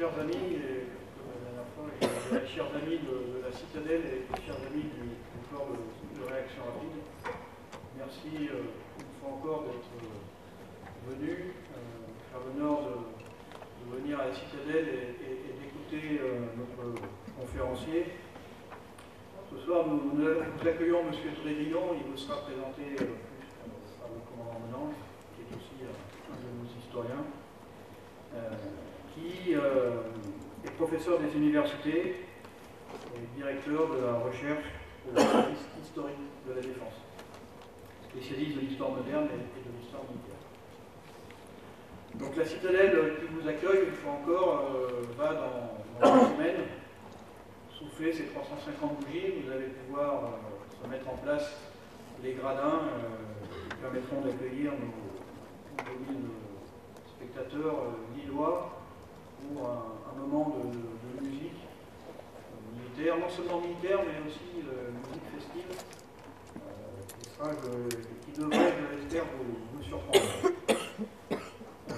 chers amis, et comme la dernière fois, les chers amis de la Citadelle et les chers amis du corps de réaction rapide, merci une fois encore d'être venus, faire l'honneur de venir à la Citadelle et d'écouter notre conférencier. Ce soir, nous accueillons M. Drévillon. Il vous sera présenté plus par le commandant Menange, qui est aussi un de nos historiens, qui est professeur des universités et directeur de la recherche au service historique de la défense, spécialiste de l'histoire moderne et de l'histoire militaire. Donc la Citadelle qui vous accueille, une fois encore, va dans une semaine souffler ces 350 bougies. Vous allez pouvoir se mettre en place les gradins qui permettront d'accueillir nos 2000 spectateurs lillois pour un moment de musique militaire, non seulement militaire, mais aussi musique festive, qui devrait, je l'espère, vous surprendre. Je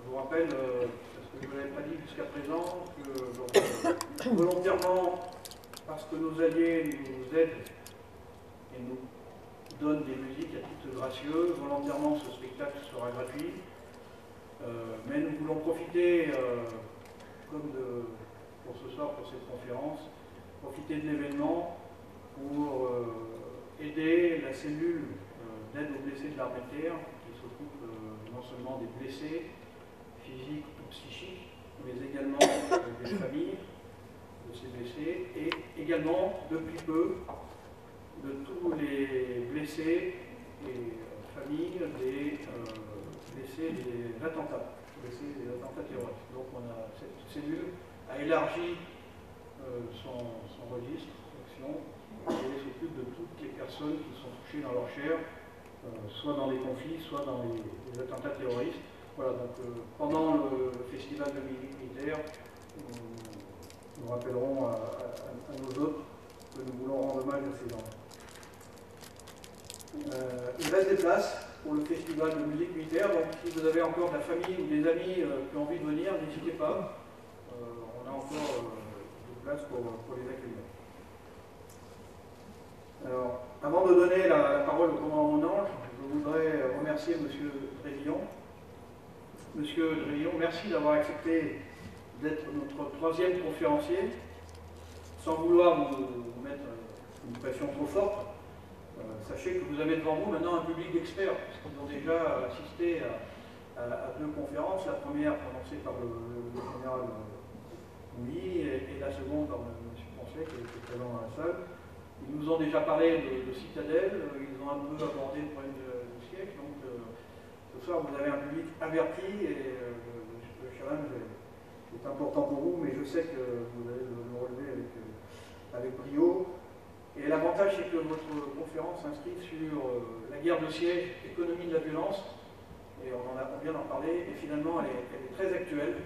vous rappelle, parce que je ne vous l'avais pas dit jusqu'à présent, que volontairement, parce que nos alliés nous aident et nous donnent des musiques à titre gracieux, volontairement ce spectacle sera gratuit. Mais nous voulons profiter, pour ce soir, pour cette conférence, profiter de l'événement pour aider la cellule d'aide aux blessés de l'armée de terre, qui s'occupe non seulement des blessés, physiques ou psychiques, mais également des familles de ces blessés, et également, depuis peu, de tous les blessés et familles des blessés des attentats terroristes. Donc cette cellule a élargi son registre d'action et s'occupe de toutes les personnes qui sont touchées dans leur chair, soit dans les conflits, soit dans les attentats terroristes. Voilà, donc pendant le festival de musique militaire, nous rappellerons à nos hôtes que nous voulons rendre hommage à ces gens. Il reste des places pour le festival de musique militaire, donc si vous avez encore de la famille ou des amis qui ont envie de venir, n'hésitez pas. On a encore de place pour les accueillir. Alors, avant de donner la parole au commandant Menange, je voudrais remercier M. Drévillon. Monsieur Drévillon, merci d'avoir accepté d'être notre troisième conférencier, sans vouloir vous mettre une pression trop forte. Sachez que vous avez devant vous maintenant un public d'experts, puisqu'ils ont déjà assisté à deux conférences, la première prononcée par le général Mouilly et la seconde par M. Poncet, qui était présent dans la salle. Ils nous ont déjà parlé de Citadelle, ils ont un peu abordé le problème du siège, donc ce soir vous avez un public averti et le challenge est important pour vous, mais je sais que vous allez le relever avec brio. Et l'avantage, c'est que votre conférence s'inscrit sur la guerre de siège, économie de la violence, et on vient d'en parler, et finalement elle est très actuelle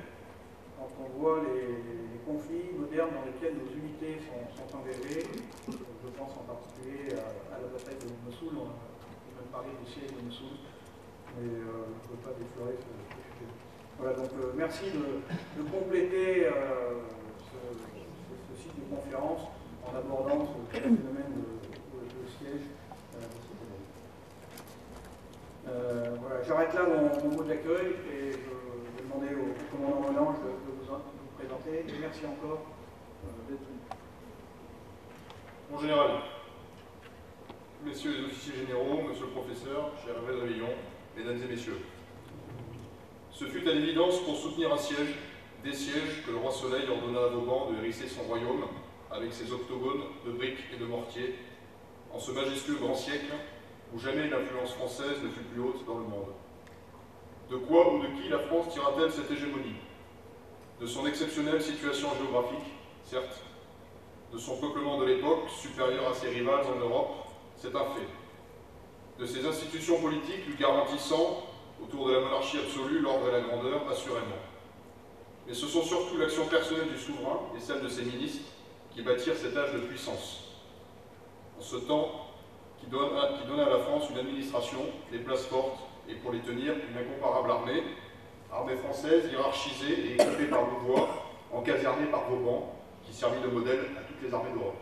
quand on voit les conflits modernes dans lesquels nos unités sont engagées. Je pense en particulier à la bataille de Mossoul, on a même parlé du siège de Mossoul, mais je ne veux pas déflorer ce sujet. Voilà, donc merci de compléter ce cycle de conférence en abordant ce phénomène de siège de Citadelle. Voilà, j'arrête là mon mot d'accueil et je vais demander au commandant Menange de vous présenter. Et merci encore d'être venu. Mon général, messieurs les officiers généraux, monsieur le professeur, cher Hervé Drévillon, mesdames et messieurs, ce fut à l'évidence pour soutenir un siège, des sièges que le roi Soleil ordonna à Vauban de hérisser son royaume avec ses octogones de briques et de mortiers, en ce majestueux grand siècle où jamais l'influence française ne fut plus haute dans le monde. De quoi ou de qui la France tira-t-elle cette hégémonie? De son exceptionnelle situation géographique, certes, de son peuplement de l'époque, supérieur à ses rivales en Europe, c'est un fait. De ses institutions politiques lui garantissant, autour de la monarchie absolue, l'ordre et la grandeur, assurément. Mais ce sont surtout l'action personnelle du souverain et celle de ses ministres qui bâtirent cet âge de puissance. En ce temps qui donna à la France une administration, des places fortes et pour les tenir une incomparable armée, armée française hiérarchisée et équipée par Louvois, encasernée par Vauban, qui servit de modèle à toutes les armées d'Europe.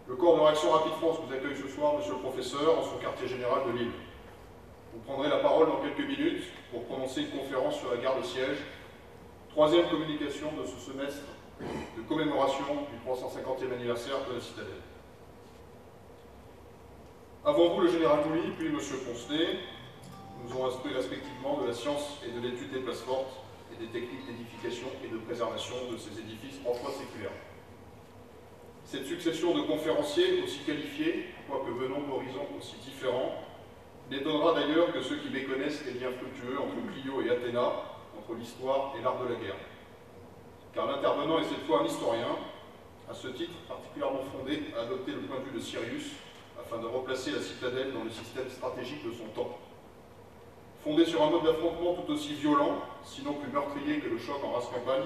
Le corps de réaction rapide France vous accueille ce soir, monsieur le professeur, en son quartier général de Lille. Vous prendrez la parole dans quelques minutes pour prononcer une conférence sur la garde-siège, troisième communication de ce semestre de commémoration du 350e anniversaire de la Citadelle. Avant vous, le général Mouly, puis monsieur Poncelet, nous ont instruit respectivement de la science et de l'étude des places fortes et des techniques d'édification et de préservation de ces édifices en foi séculaire. Cette succession de conférenciers aussi qualifiés, quoique venant d'horizons aussi différents, n'étonnera d'ailleurs que ceux qui méconnaissent les liens fructueux entre Clio et Athéna, entre l'histoire et l'art de la guerre. Car l'intervenant est cette fois un historien, à ce titre particulièrement fondé à adopter le point de vue de Sirius, afin de replacer la citadelle dans le système stratégique de son temps. Fondé sur un mode d'affrontement tout aussi violent, sinon plus meurtrier que le choc en race campagne,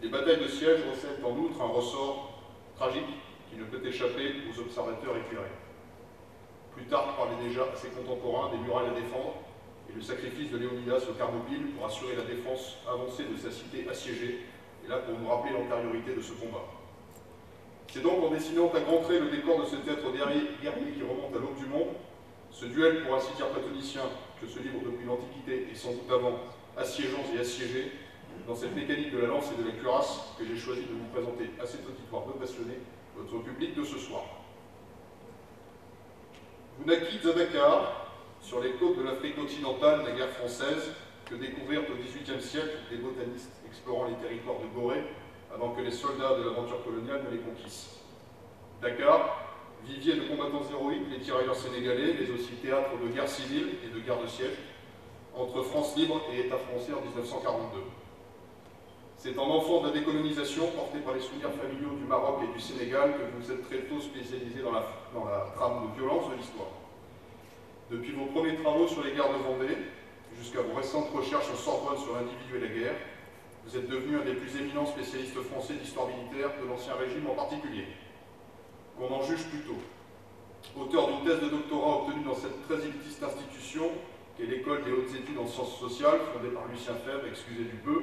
les batailles de siège recèlent en outre un ressort tragique qui ne peut échapper aux observateurs éclairés. Plutarque parlait déjà à ses contemporains des murailles à défendre et le sacrifice de Léonidas aux Thermopyles pour assurer la défense avancée de sa cité assiégée, et là pour nous rappeler l'antériorité de ce combat. C'est donc en dessinant à grands traits le décor de ce théâtre guerrier qui remonte à l'aube du monde, ce duel pour ainsi dire platonicien que se livre depuis l'Antiquité et sans doute avant, assiégeants et assiégés, dans cette mécanique de la lance et de la cuirasse que j'ai choisi de vous présenter à cet auditoire de passionnés, votre public de ce soir. Vous n'acquittez à Dakar, sur les côtes de l'Afrique occidentale, la guerre française, que découvrirent au XVIIIe siècle des botanistes explorant les territoires de Gorée, avant que les soldats de l'aventure coloniale ne les conquissent. Dakar, vivier de combattants héroïques, les tirailleurs sénégalais, mais aussi théâtre de guerre civile et de guerre de siège, entre France libre et État français en 1942. C'est en enfant de la décolonisation, porté par les souvenirs familiaux du Maroc et du Sénégal, que vous êtes très tôt spécialisé dans la trame de violence de l'histoire. Depuis vos premiers travaux sur les guerres de Vendée, jusqu'à vos récentes recherches en Sorbonne sur l'individu et la guerre, vous êtes devenu un des plus éminents spécialistes français d'histoire militaire, de l'Ancien Régime en particulier. Qu'on en juge plutôt. Auteur d'une thèse de doctorat obtenue dans cette très élitiste institution, qu'est l'École des hautes études en sciences sociales, fondée par Lucien Febvre, excusez du peu,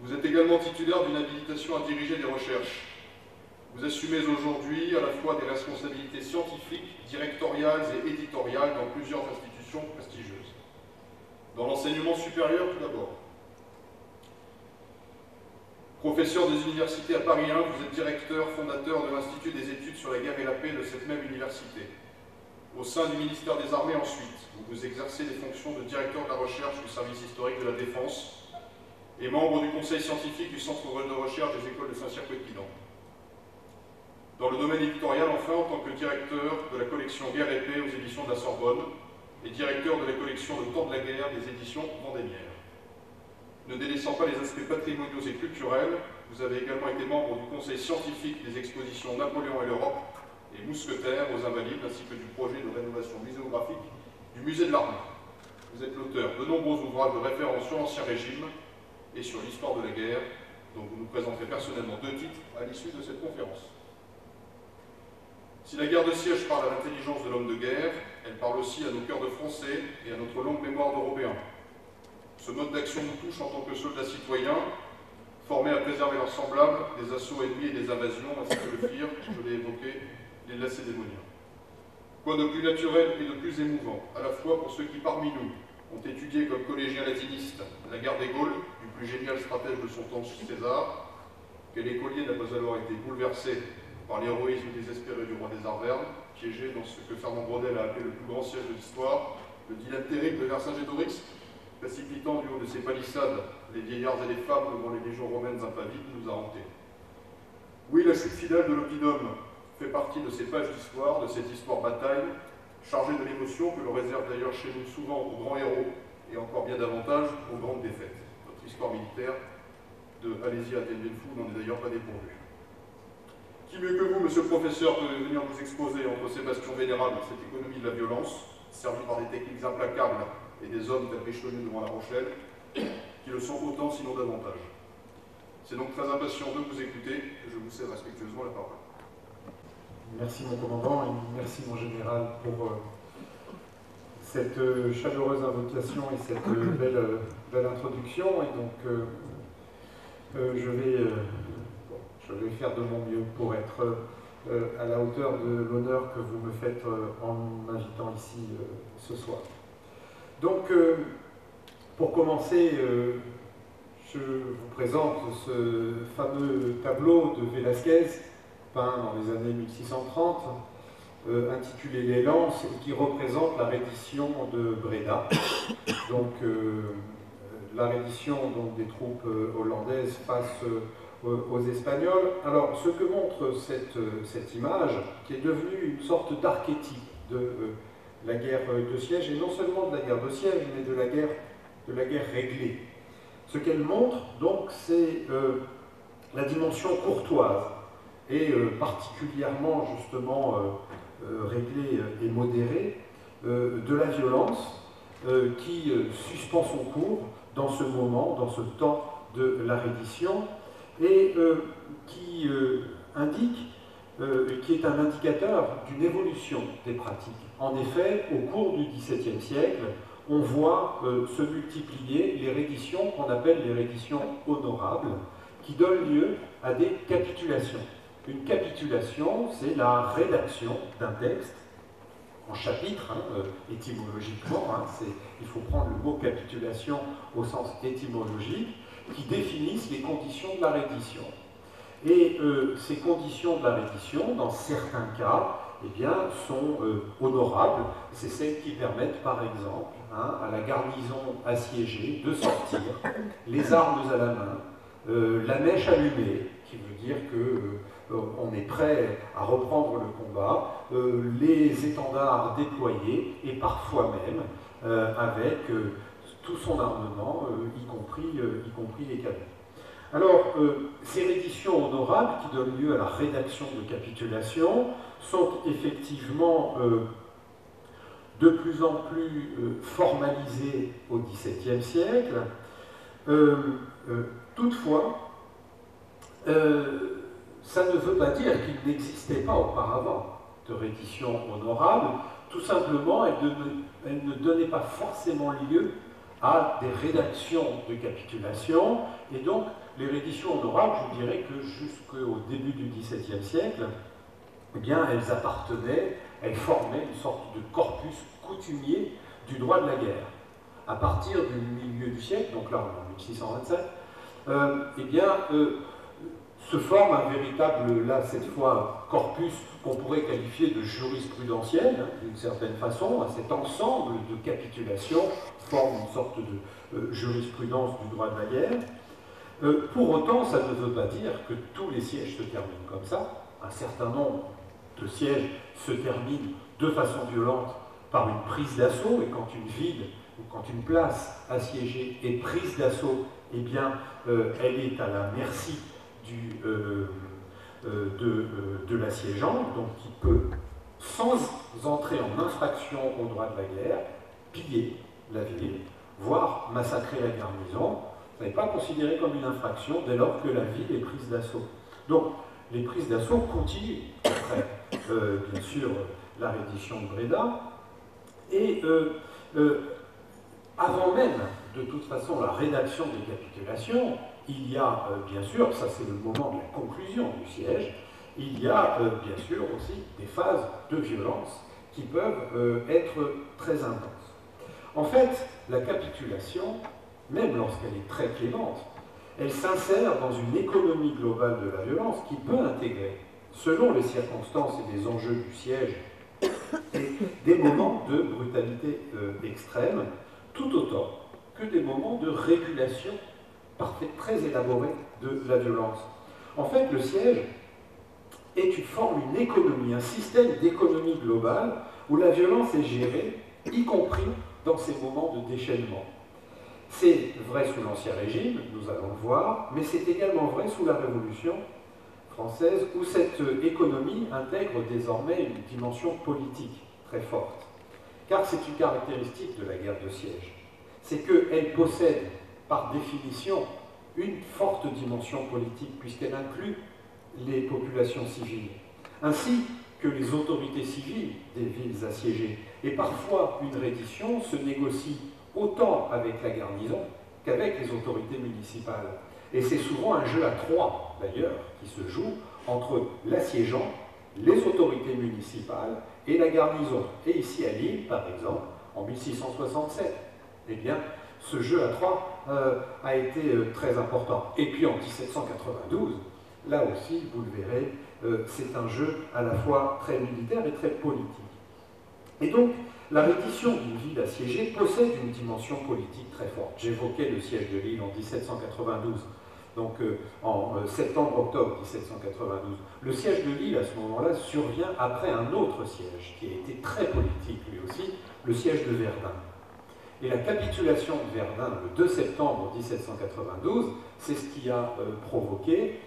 vous êtes également titulaire d'une habilitation à diriger des recherches. Vous assumez aujourd'hui à la fois des responsabilités scientifiques, directoriales et éditoriales dans plusieurs institutions prestigieuses. Dans l'enseignement supérieur, tout d'abord. Professeur des universités à Paris 1, vous êtes directeur fondateur de l'Institut des études sur la guerre et la paix de cette même université. Au sein du ministère des Armées ensuite, vous exercez les fonctions de directeur de la recherche du service historique de la Défense et membre du conseil scientifique du Centre de recherche des écoles de Saint-Cyr-Péquidan. Dans le domaine éditorial, enfin, en tant que directeur de la collection Guerre et paix aux éditions de la Sorbonne et directeur de la collection Le temps de la guerre des éditions Vendémiaire. Ne délaissant pas les aspects patrimoniaux et culturels, vous avez également été membre du conseil scientifique des expositions Napoléon et l'Europe et Mousquetaires aux Invalides, ainsi que du projet de rénovation muséographique du musée de l'Armée. Vous êtes l'auteur de nombreux ouvrages de référence sur l'Ancien Régime et sur l'histoire de la guerre, dont vous nous présenterez personnellement 2 titres à l'issue de cette conférence. Si la guerre de siège parle à l'intelligence de l'homme de guerre, elle parle aussi à nos cœurs de Français et à notre longue mémoire d'Européens. Ce mode d'action nous touche en tant que soldats citoyens, formés à préserver leurs semblables des assauts ennemis et des invasions, ainsi que le pire, je l'ai évoqué, les lacédémoniens. Quoi de plus naturel et de plus émouvant, à la fois pour ceux qui parmi nous ont étudié comme collégiens latinistes la guerre des Gaules, du plus génial stratège de son temps César, quel écolier n'a pas alors été bouleversé par l'héroïsme désespéré du roi des Arvernes, piégé dans ce que Fernand Braudel a appelé le plus grand siège de l'histoire, le dilemme terrible de Vercingétorix, précipitant du haut de ses palissades les vieillards et les femmes devant les légions romaines impavides, nous a hantés. Oui, la chute finale de l'Oppidum fait partie de ces pages d'histoire, de cette histoire bataille, chargée de l'émotion que l'on réserve d'ailleurs chez nous souvent aux grands héros, et encore bien davantage aux grandes défaites. Notre histoire militaire de Alésia à Dien Bien Phu n'en est d'ailleurs pas dépourvue. Qui mieux que vous, monsieur le professeur, peut venir vous exposer entre ces bastions vénérables cette économie de la violence, servie par des techniques implacables et des hommes tels Richelieu devant La Rochelle, qui le sont autant, sinon davantage. C'est donc très impatient de vous écouter, et je vous cède respectueusement la parole. Merci mon commandant et merci mon général pour cette chaleureuse invitation et cette belle introduction. Et donc, je vais faire de mon mieux pour être à la hauteur de l'honneur que vous me faites en m'invitant ici ce soir. Donc, pour commencer, je vous présente ce fameux tableau de Velázquez, peint dans les années 1630, intitulé Les Lances, et qui représente la reddition de Breda. Donc, la reddition donc, des troupes hollandaises face aux Espagnols. Alors, ce que montre cette image, qui est devenue une sorte d'archétype de la guerre de siège, et non seulement de la guerre de siège, mais de la guerre réglée. Ce qu'elle montre, donc, c'est la dimension courtoise, et particulièrement, justement, réglée et modérée, de la violence qui suspend son cours dans ce moment, dans ce temps de la reddition, et qui indique, qui est un indicateur d'une évolution des pratiques. En effet, au cours du XVIIe siècle, on voit se multiplier les redditions qu'on appelle les redditions honorables, qui donnent lieu à des capitulations. Une capitulation, c'est la rédaction d'un texte en chapitre, étymologiquement, il faut prendre le mot capitulation au sens étymologique, qui définissent les conditions de la reddition. Et ces conditions de la reddition, dans certains cas, eh bien, sont honorables. C'est celles qui permettent, par exemple, à la garnison assiégée de sortir, les armes à la main, la mèche allumée, qui veut dire qu'on est prêt à reprendre le combat, les étendards déployés, et parfois même avec tout son armement, y compris les canons. Alors, ces redditions honorables qui donnent lieu à la rédaction de capitulation sont effectivement de plus en plus formalisées au XVIIe siècle. Toutefois, ça ne veut pas dire qu'il n'existait pas auparavant de reddition honorable. Tout simplement, elle ne donnait pas forcément lieu à des rédactions de capitulation, et donc les redditions honorables, je dirais que jusqu'au début du XVIIe siècle, eh bien, elles formaient une sorte de corpus coutumier du droit de la guerre. À partir du milieu du siècle, donc là on est en 1627, eh bien, se forme un véritable, là cette fois, corpus qu'on pourrait qualifier de jurisprudentiel, d'une certaine façon. Cet ensemble de capitulations forme une sorte de jurisprudence du droit de la guerre. Pour autant, ça ne veut pas dire que tous les sièges se terminent comme ça. Un certain nombre de sièges se terminent de façon violente par une prise d'assaut, et quand une ville ou quand une place assiégée est prise d'assaut, eh bien, elle est à la merci de l'assiégeant, donc qui peut, sans entrer en infraction au droit de la guerre, piller la ville, voire massacrer la garnison. Ça n'est pas considéré comme une infraction dès lors que la ville est prise d'assaut. Donc, les prises d'assaut continuent après, bien sûr, la reddition de Breda, et avant même, de toute façon, la rédaction des capitulations, il y a, bien sûr, ça c'est le moment de la conclusion du siège, il y a, bien sûr, aussi des phases de violence qui peuvent être très intenses. En fait, la capitulation, même lorsqu'elle est très clémente, elle s'insère dans une économie globale de la violence qui peut intégrer, selon les circonstances et les enjeux du siège, des moments de brutalité extrême, tout autant que des moments de régulation très élaborée de la violence. En fait, le siège forme une économie, un système d'économie globale où la violence est gérée, y compris dans ces moments de déchaînement. C'est vrai sous l'Ancien Régime, nous allons le voir, mais c'est également vrai sous la Révolution française, où cette économie intègre désormais une dimension politique très forte. Car c'est une caractéristique de la guerre de siège, c'est qu'elle possède, par définition, une forte dimension politique, puisqu'elle inclut les populations civiles. Ainsi que les autorités civiles des villes assiégées. Et parfois, une reddition se négocie autant avec la garnison qu'avec les autorités municipales. Et c'est souvent un jeu à trois, d'ailleurs, qui se joue entre l'assiégeant, les autorités municipales et la garnison. Et ici à Lille, par exemple, en 1667, eh bien, ce jeu à trois a été très important. Et puis en 1792, là aussi, vous le verrez, c'est un jeu à la fois très militaire et très politique. Et donc, la reddition d'une ville assiégée possède une dimension politique très forte. J'évoquais le siège de Lille en 1792, donc en septembre-octobre 1792. Le siège de Lille, à ce moment-là, survient après un autre siège, qui a été très politique lui aussi, le siège de Verdun. Et la capitulation de Verdun, le 2 septembre 1792, c'est ce qui a provoqué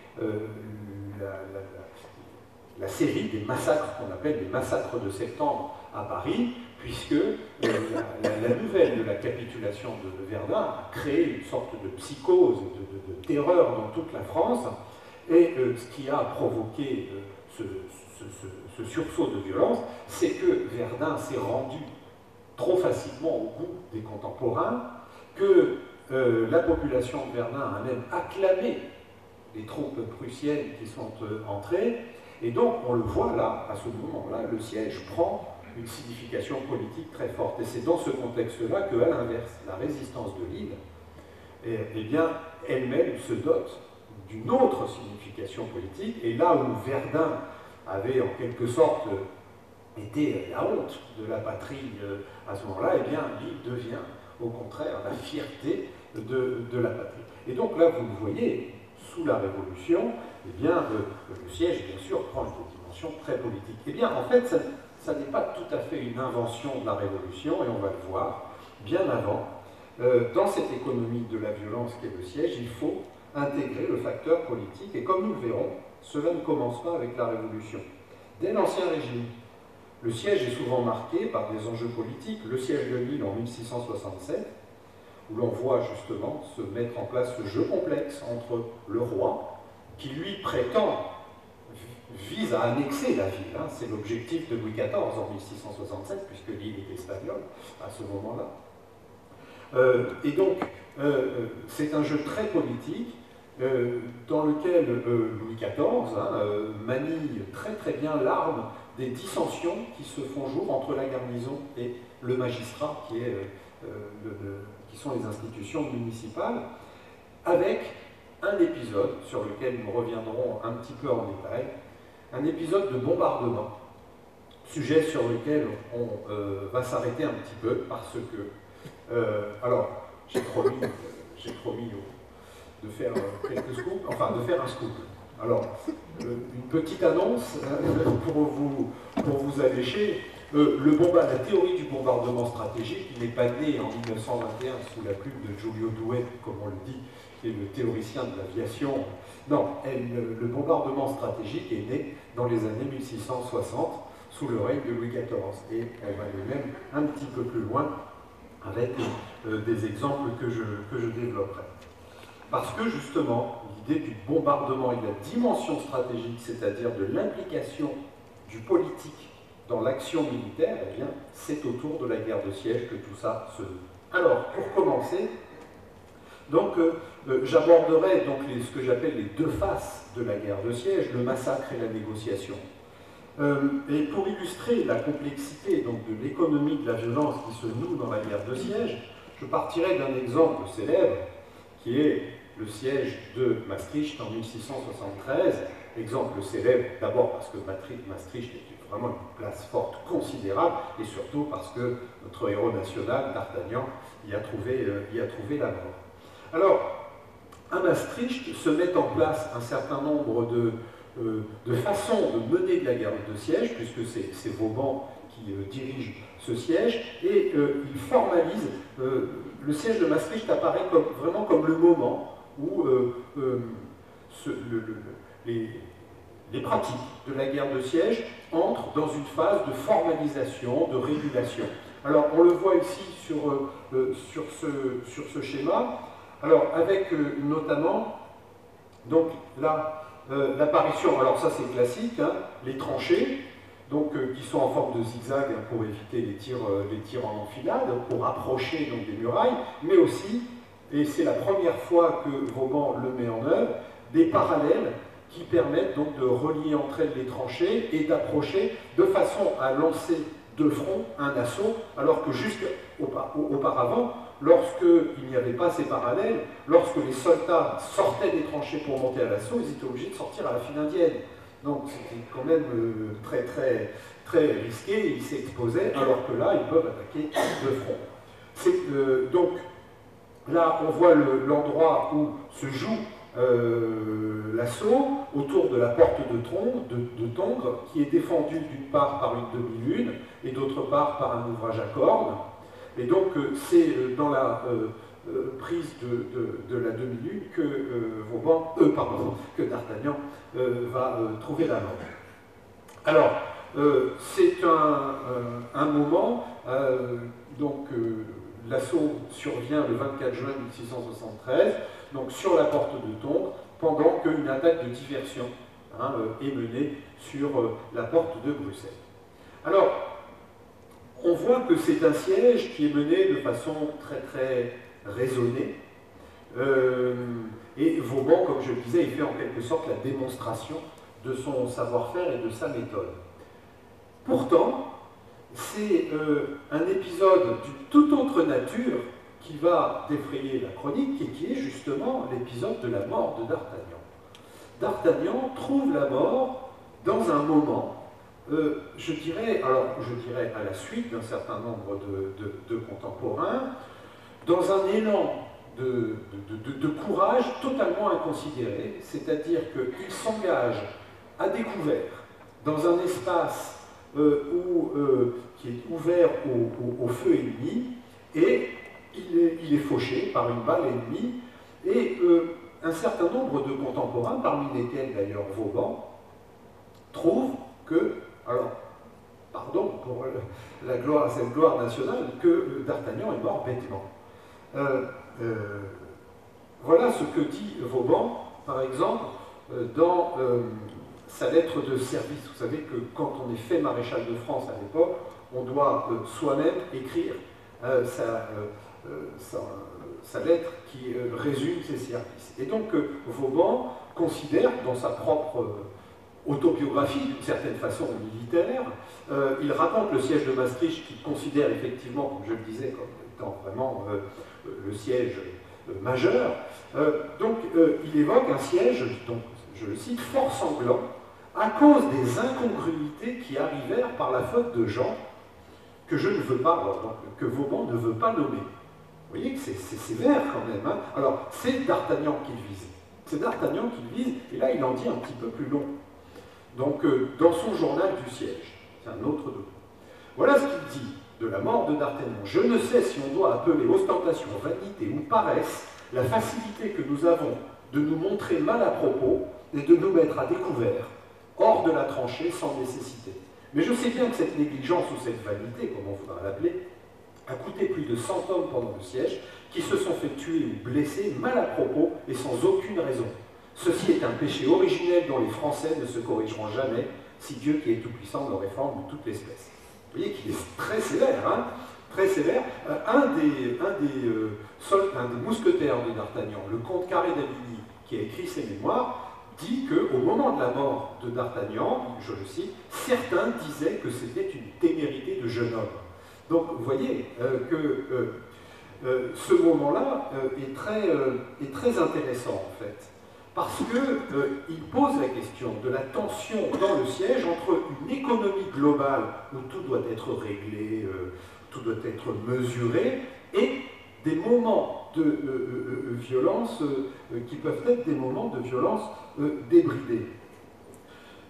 la série des massacres qu'on appelle les massacres de septembre à Paris, puisque la nouvelle de la capitulation de Verdun a créé une sorte de psychose, de terreur dans toute la France, et ce qui a provoqué ce sursaut de violence, c'est que Verdun s'est rendu trop facilement au goût des contemporains, que la population de Verdun a même acclamé les troupes prussiennes qui sont entrées, et donc on le voit là, à ce moment-là, le siège prend une signification politique très forte. Et c'est dans ce contexte-là qu'à l'inverse, la résistance de Lille, eh bien, elle-même se dote d'une autre signification politique, et là où Verdun avait en quelque sorte été la honte de la patrie à ce moment-là, eh bien, Lille devient au contraire la fierté de la patrie. Et donc là, vous le voyez, sous la Révolution, eh bien, le siège, bien sûr, prend une dimension très politique. Eh bien, en fait, ça n'est pas tout à fait une invention de la Révolution, et on va le voir, bien avant, dans cette économie de la violence qu'est le siège, il faut intégrer le facteur politique, et comme nous le verrons, cela ne commence pas avec la Révolution. Dès l'Ancien Régime, le siège est souvent marqué par des enjeux politiques. Le siège de Lille en 1667, où l'on voit justement se mettre en place ce jeu complexe entre le roi, qui lui prétend, vise à annexer la ville, hein, c'est l'objectif de Louis XIV en 1667, puisque l'île est espagnole à ce moment-là. Et donc, c'est un jeu très politique, dans lequel Louis XIV manie très très bien l'arme des dissensions qui se font jour entre la garnison et le magistrat, qui sont les institutions municipales, avec un épisode sur lequel nous reviendrons un petit peu en détail, un épisode de bombardement, sujet sur lequel on va s'arrêter un petit peu, parce que, alors, j'ai promis de faire quelques scoops, enfin de faire un scoop. Alors, une petite annonce pour vous allécher. La théorie du bombardement stratégique n'est pas née en 1921 sous la plume de Giulio Douhet, comme on le dit, qui est le théoricien de l'aviation. Non, le bombardement stratégique est né dans les années 1660 sous le règne de Louis XIV. Et elle va aller même un petit peu plus loin avec des exemples que je développerai. Parce que justement, l'idée du bombardement et de la dimension stratégique, c'est-à-dire de l'implication du politique dans l'action militaire, eh bien, c'est autour de la guerre de siège que tout ça se joue. Alors, pour commencer, donc, j'aborderai donc ce que j'appelle les deux faces de la guerre de siège, le massacre et la négociation. Et pour illustrer la complexité donc, de l'économie de la violence qui se noue dans la guerre de siège, je partirai d'un exemple célèbre qui est le siège de Maastricht en 1673. Exemple célèbre d'abord parce que Maastricht était vraiment une place forte considérable et surtout parce que notre héros national, D'Artagnan, y a trouvé la mort. Alors, à Maastricht se met en place un certain nombre de façons de mener de la guerre de siège, puisque c'est Vauban qui dirige ce siège, et il formalise, le siège de Maastricht apparaît vraiment comme le moment où les pratiques de la guerre de siège entrent dans une phase de formalisation, de régulation. Alors, on le voit ici sur ce schéma, alors avec notamment, donc là, l'apparition, alors ça c'est classique, hein, les tranchées, donc, qui sont en forme de zigzag hein, pour éviter les tirs en enfilade, pour approcher donc, des murailles, mais aussi, et c'est la première fois que Vauban le met en œuvre, des parallèles qui permettent donc de relier entre elles les tranchées et d'approcher de façon à lancer de front un assaut, alors que jusqu'auparavant, lorsqu'il n'y avait pas ces parallèles, lorsque les soldats sortaient des tranchées pour monter à l'assaut, ils étaient obligés de sortir à la file indienne. Donc c'était quand même très risqué, ils s'exposaient, alors que là, ils peuvent attaquer de front. Donc là, on voit l'endroit où se joue l'assaut autour de la porte de Tongres, qui est défendue d'une part par une demi-lune et d'autre part par un ouvrage à cornes. Et donc c'est dans la prise de la demi-lune que D'Artagnan va trouver la mort. Alors, c'est un moment, l'assaut survient le 24 juin 1673, donc sur la porte de Tongres, pendant qu'une attaque de diversion est menée sur la porte de Bruxelles. Alors, on voit que c'est un siège qui est mené de façon très raisonnée, et Vauban, comme je le disais, il fait en quelque sorte la démonstration de son savoir-faire et de sa méthode. Pourtant, c'est un épisode d'une toute autre nature qui va défrayer la chronique et qui est justement l'épisode de la mort de D'Artagnan. D'Artagnan trouve la mort dans un moment, je dirais à la suite d'un certain nombre de contemporains, dans un élan de courage totalement inconsidéré, c'est-à-dire qu'il s'engage à découvert dans un espace qui est ouvert au feu ennemi, et il est fauché par une balle ennemie, et un certain nombre de contemporains, parmi lesquels d'ailleurs Vauban, trouvent que, alors, pardon pour cette gloire nationale, que D'Artagnan est mort bêtement. Voilà ce que dit Vauban, par exemple, dans sa lettre de service. Vous savez que quand on est fait maréchal de France à l'époque, on doit soi-même écrire sa lettre qui résume ses services. Et donc Vauban considère, dans sa propre autobiographie, d'une certaine façon militaire, il raconte le siège de Maastricht qu'il considère effectivement, comme je le disais, comme étant vraiment le siège majeur. Il évoque un siège, donc, je le cite, fort sanglant, à cause des incongruités qui arrivèrent par la faute de gens que je ne veux pas, que Vauban ne veut pas nommer. Vous voyez que c'est sévère quand même. Hein. Alors, c'est D'Artagnan qu'il vise. C'est D'Artagnan qu'il vise, et là, il en dit un petit peu plus long. Donc, dans son journal du siège, c'est un autre document. Voilà ce qu'il dit de la mort de D'Artagnan. Je ne sais si on doit appeler ostentation, vanité ou paresse la facilité que nous avons de nous montrer mal à propos et de nous mettre à découvert, hors de la tranchée, sans nécessité. Mais je sais bien que cette négligence ou cette vanité, comme on voudra l'appeler, a coûté plus de 100 hommes pendant le siège, qui se sont fait tuer ou blesser mal à propos et sans aucune raison. Ceci est un péché originel dont les Français ne se corrigeront jamais, si Dieu qui est tout-puissant ne réforme de toute l'espèce. Vous voyez qu'il est très sévère, hein, très sévère. Un des mousquetaires de D'Artagnan, le comte Carré d'Avigny, qui a écrit ses mémoires, dit qu'au moment de la mort de D'Artagnan, je le cite, certains disaient que c'était une témérité de jeune homme. Donc vous voyez que ce moment-là est très intéressant en fait, parce qu'il pose la question de la tension dans le siège entre une économie globale où tout doit être réglé, tout doit être mesuré, et des moments de violence qui peuvent être des moments de violence débridés.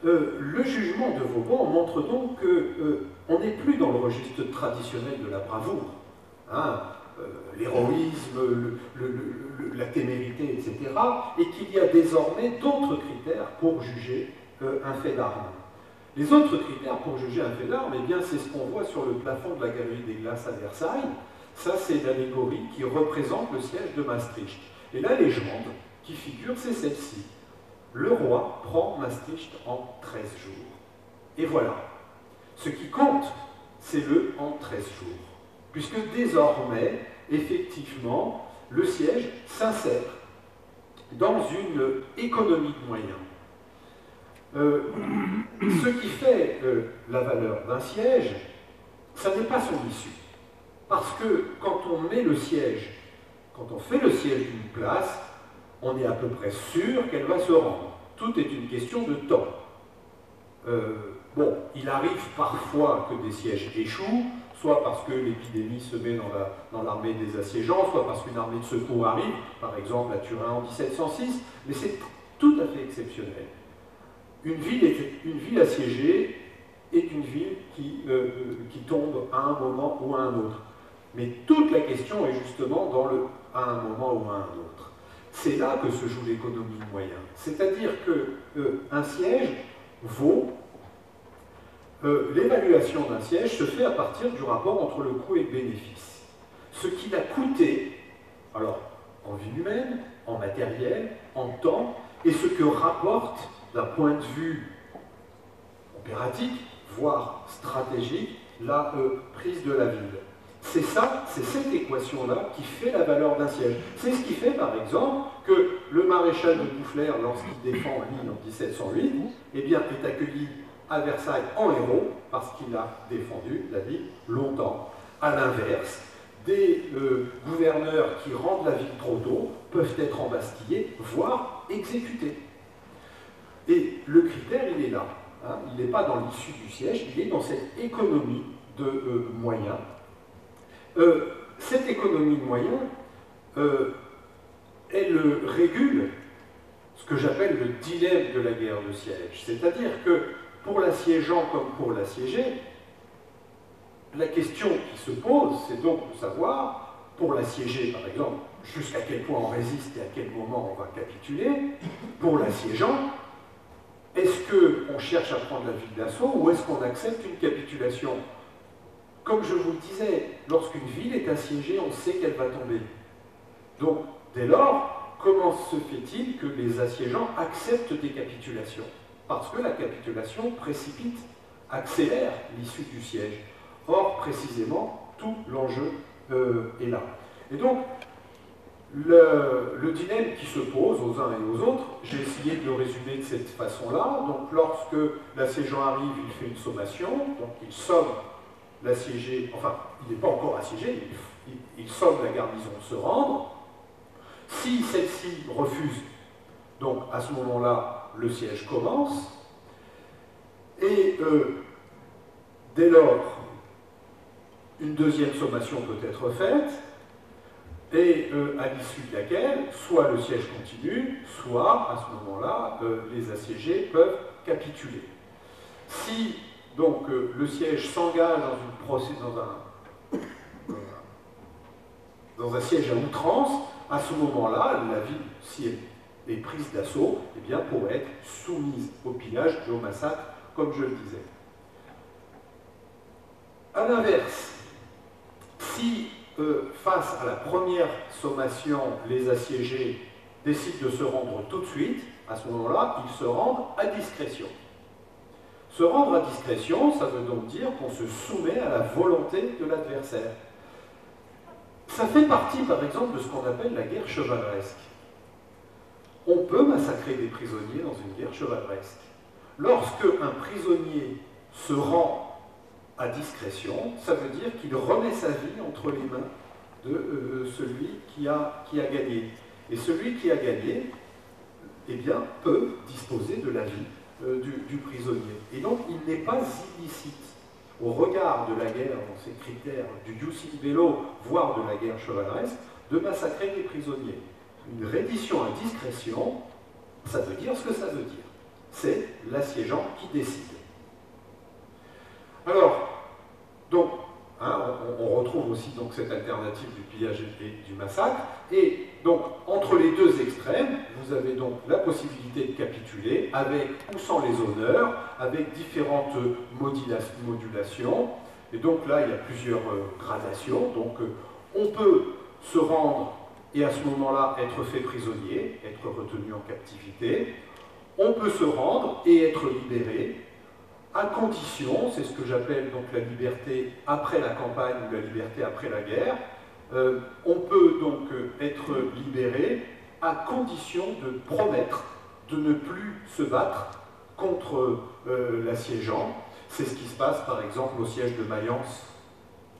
Le jugement de Vauban montre donc qu'on n'est plus dans le registre traditionnel de la bravoure, hein, l'héroïsme, la témérité, etc., et qu'il y a désormais d'autres critères pour juger un fait d'armes. Les autres critères pour juger un fait d'armes, eh bien, c'est ce qu'on voit sur le plafond de la Galerie des Glaces à Versailles. Ça, c'est l'allégorie qui représente le siège de Maastricht. Et la légende qui figure, c'est celle-ci. Le roi prend Maastricht en 13 jours. Et voilà. Ce qui compte, c'est le en 13 jours. Puisque désormais, effectivement, le siège s'insère dans une économie de moyens. Ce qui fait la valeur d'un siège, ça n'est pas son issue. Parce que quand on met le siège, quand on fait le siège d'une place, on est à peu près sûr qu'elle va se rendre. Tout est une question de temps. Bon, il arrive parfois que des sièges échouent, soit parce que l'épidémie se met dans l'armée des assiégeants, soit parce qu'une armée de secours arrive, par exemple à Turin en 1706, mais c'est tout à fait exceptionnel. Une ville assiégée est une ville qui tombe à un moment ou à un autre. Mais toute la question est justement dans le « à un moment ou à un autre ». C'est là que se joue l'économie de moyens. C'est-à-dire qu'un siège vaut... l'évaluation d'un siège se fait à partir du rapport entre le coût et le bénéfice. Ce qu'il a coûté, alors en vie humaine, en matériel, en temps, et ce que rapporte d'un point de vue opératique, voire stratégique, la prise de la ville. C'est ça, c'est cette équation-là qui fait la valeur d'un siège. C'est ce qui fait, par exemple, que le maréchal de Boufflers, lorsqu'il défend Lille en 1708, eh bien, est accueilli à Versailles en héros, parce qu'il a défendu la ville longtemps. À l'inverse, des gouverneurs qui rendent la ville trop tôt peuvent être embastillés, voire exécutés. Et le critère, il est là. Hein, il n'est pas dans l'issue du siège, il est dans cette économie de moyens. Cette économie de moyens, elle régule ce que j'appelle le dilemme de la guerre de siège. C'est-à-dire que pour l'assiégeant comme pour l'assiégé, la question qui se pose, c'est donc de savoir, pour l'assiégé par exemple, jusqu'à quel point on résiste et à quel moment on va capituler. Pour l'assiégeant, est-ce qu'on cherche à prendre la ville d'assaut ou est-ce qu'on accepte une capitulation? Comme je vous le disais, lorsqu'une ville est assiégée, on sait qu'elle va tomber. Donc, dès lors, comment se fait-il que les assiégeants acceptent des capitulations? Parce que la capitulation précipite, accélère l'issue du siège. Or, précisément, tout l'enjeu est là. Et donc, le dilemme qui se pose aux uns et aux autres, j'ai essayé de le résumer de cette façon-là. Donc, lorsque l'assiégeant arrive, il fait une sommation, donc il somme l'assiégé, enfin, il n'est pas encore assiégé, il somme la garnison de se rendre. Si celle-ci refuse, donc à ce moment-là, le siège commence, et dès lors, une deuxième sommation peut être faite, et à l'issue de laquelle, soit le siège continue, soit, à ce moment-là, les assiégés peuvent capituler. Si donc le siège s'engage dans un siège à outrance, à ce moment-là, la ville, si elle est prise d'assaut, eh bien, pourrait être soumise au pillage et au massacre, comme je le disais. À l'inverse, si face à la première sommation, les assiégés décident de se rendre tout de suite, à ce moment-là, ils se rendent à discrétion. Se rendre à discrétion, ça veut donc dire qu'on se soumet à la volonté de l'adversaire. Ça fait partie, par exemple, de ce qu'on appelle la guerre chevaleresque. On peut massacrer des prisonniers dans une guerre chevaleresque. Lorsque un prisonnier se rend à discrétion, ça veut dire qu'il remet sa vie entre les mains de celui qui a gagné. Et celui qui a gagné, eh bien, peut disposer de la vie du prisonnier. Et donc, il n'est pas illicite, au regard de la guerre, dans ces critères du jus in bello, voire de la guerre chevaleresque, de massacrer des prisonniers. Une reddition à discrétion, ça veut dire ce que ça veut dire. C'est l'assiégeant qui décide. Alors, donc, hein, on retrouve aussi donc, cette alternative du pillage et du massacre. Et donc, entre les deux extrêmes, vous avez donc la possibilité de capituler, avec ou sans les honneurs, avec différentes modulations. Et donc là, il y a plusieurs gradations. Donc, on peut se rendre et à ce moment-là être fait prisonnier, être retenu en captivité. On peut se rendre et être libéré. à condition, c'est ce que j'appelle donc la liberté après la campagne ou la liberté après la guerre, on peut donc être libéré à condition de promettre de ne plus se battre contre l'assiégeant. C'est ce qui se passe par exemple au siège de Mayence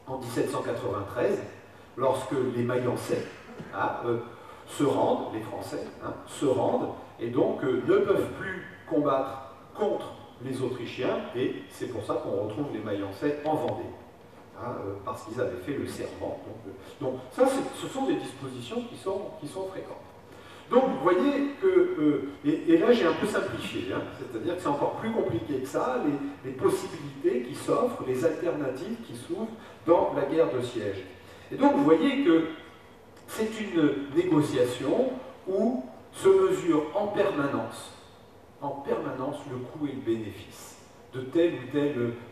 en 1793, lorsque les Mayençais se rendent, les Français se rendent, et donc ne peuvent plus combattre contre les Autrichiens, et c'est pour ça qu'on retrouve les Mayençais en Vendée, parce qu'ils avaient fait le serment. Donc ça, ce sont des dispositions qui sont fréquentes. Donc vous voyez que, et là j'ai un peu simplifié, c'est-à-dire que c'est encore plus compliqué que ça, les possibilités qui s'offrent, les alternatives qui s'ouvrent dans la guerre de siège. Et donc vous voyez que c'est une négociation où se mesure en permanence le coût et le bénéfice de telle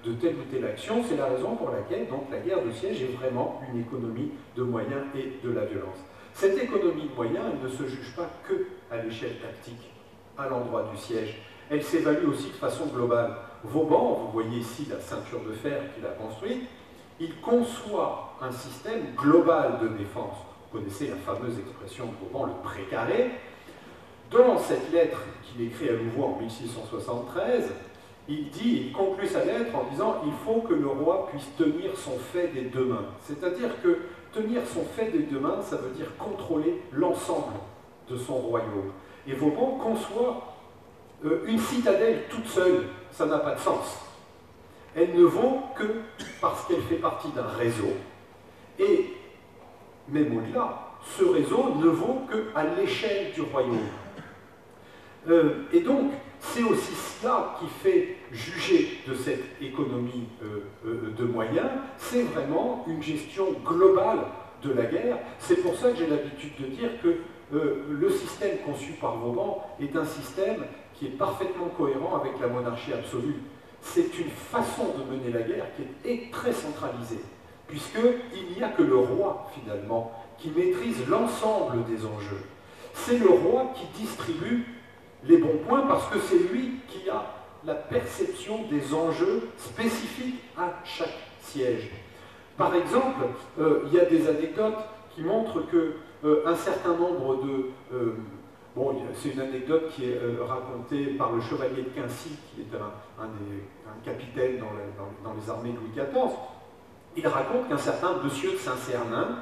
ou telle action. C'est la raison pour laquelle donc, la guerre de siège est vraiment une économie de moyens et de la violence. Cette économie de moyens, elle ne se juge pas que à l'échelle tactique, à l'endroit du siège. Elle s'évalue aussi de façon globale. Vauban, vous voyez ici la ceinture de fer qu'il a construite, il conçoit un système global de défense. Vous connaissez la fameuse expression de Vauban, le précaré. Dans cette lettre qu'il écrit à Louvois en 1673, il conclut sa lettre en disant « Il faut que le roi puisse tenir son fait des deux mains ». C'est-à-dire que tenir son fait des deux mains, ça veut dire contrôler l'ensemble de son royaume. Et Vauban conçoit une citadelle toute seule, ça n'a pas de sens. Elle ne vaut que parce qu'elle fait partie d'un réseau. Et, même au-delà, ce réseau ne vaut qu'à l'échelle du royaume. Et donc, c'est aussi cela qui fait juger de cette économie de moyens, c'est vraiment une gestion globale de la guerre. C'est pour ça que j'ai l'habitude de dire que le système conçu par Vauban est un système qui est parfaitement cohérent avec la monarchie absolue. C'est une façon de mener la guerre qui est très centralisée, puisqu'il n'y a que le roi, finalement, qui maîtrise l'ensemble des enjeux. C'est le roi qui distribue les bons points parce que c'est lui qui a la perception des enjeux spécifiques à chaque siège. Par exemple, il y a des anecdotes qui montrent qu'un certain nombre de... c'est une anecdote qui est racontée par le chevalier de Quincy, qui est un capitaine dans les armées de Louis XIV. Il raconte qu'un certain monsieur de Saint-Cernin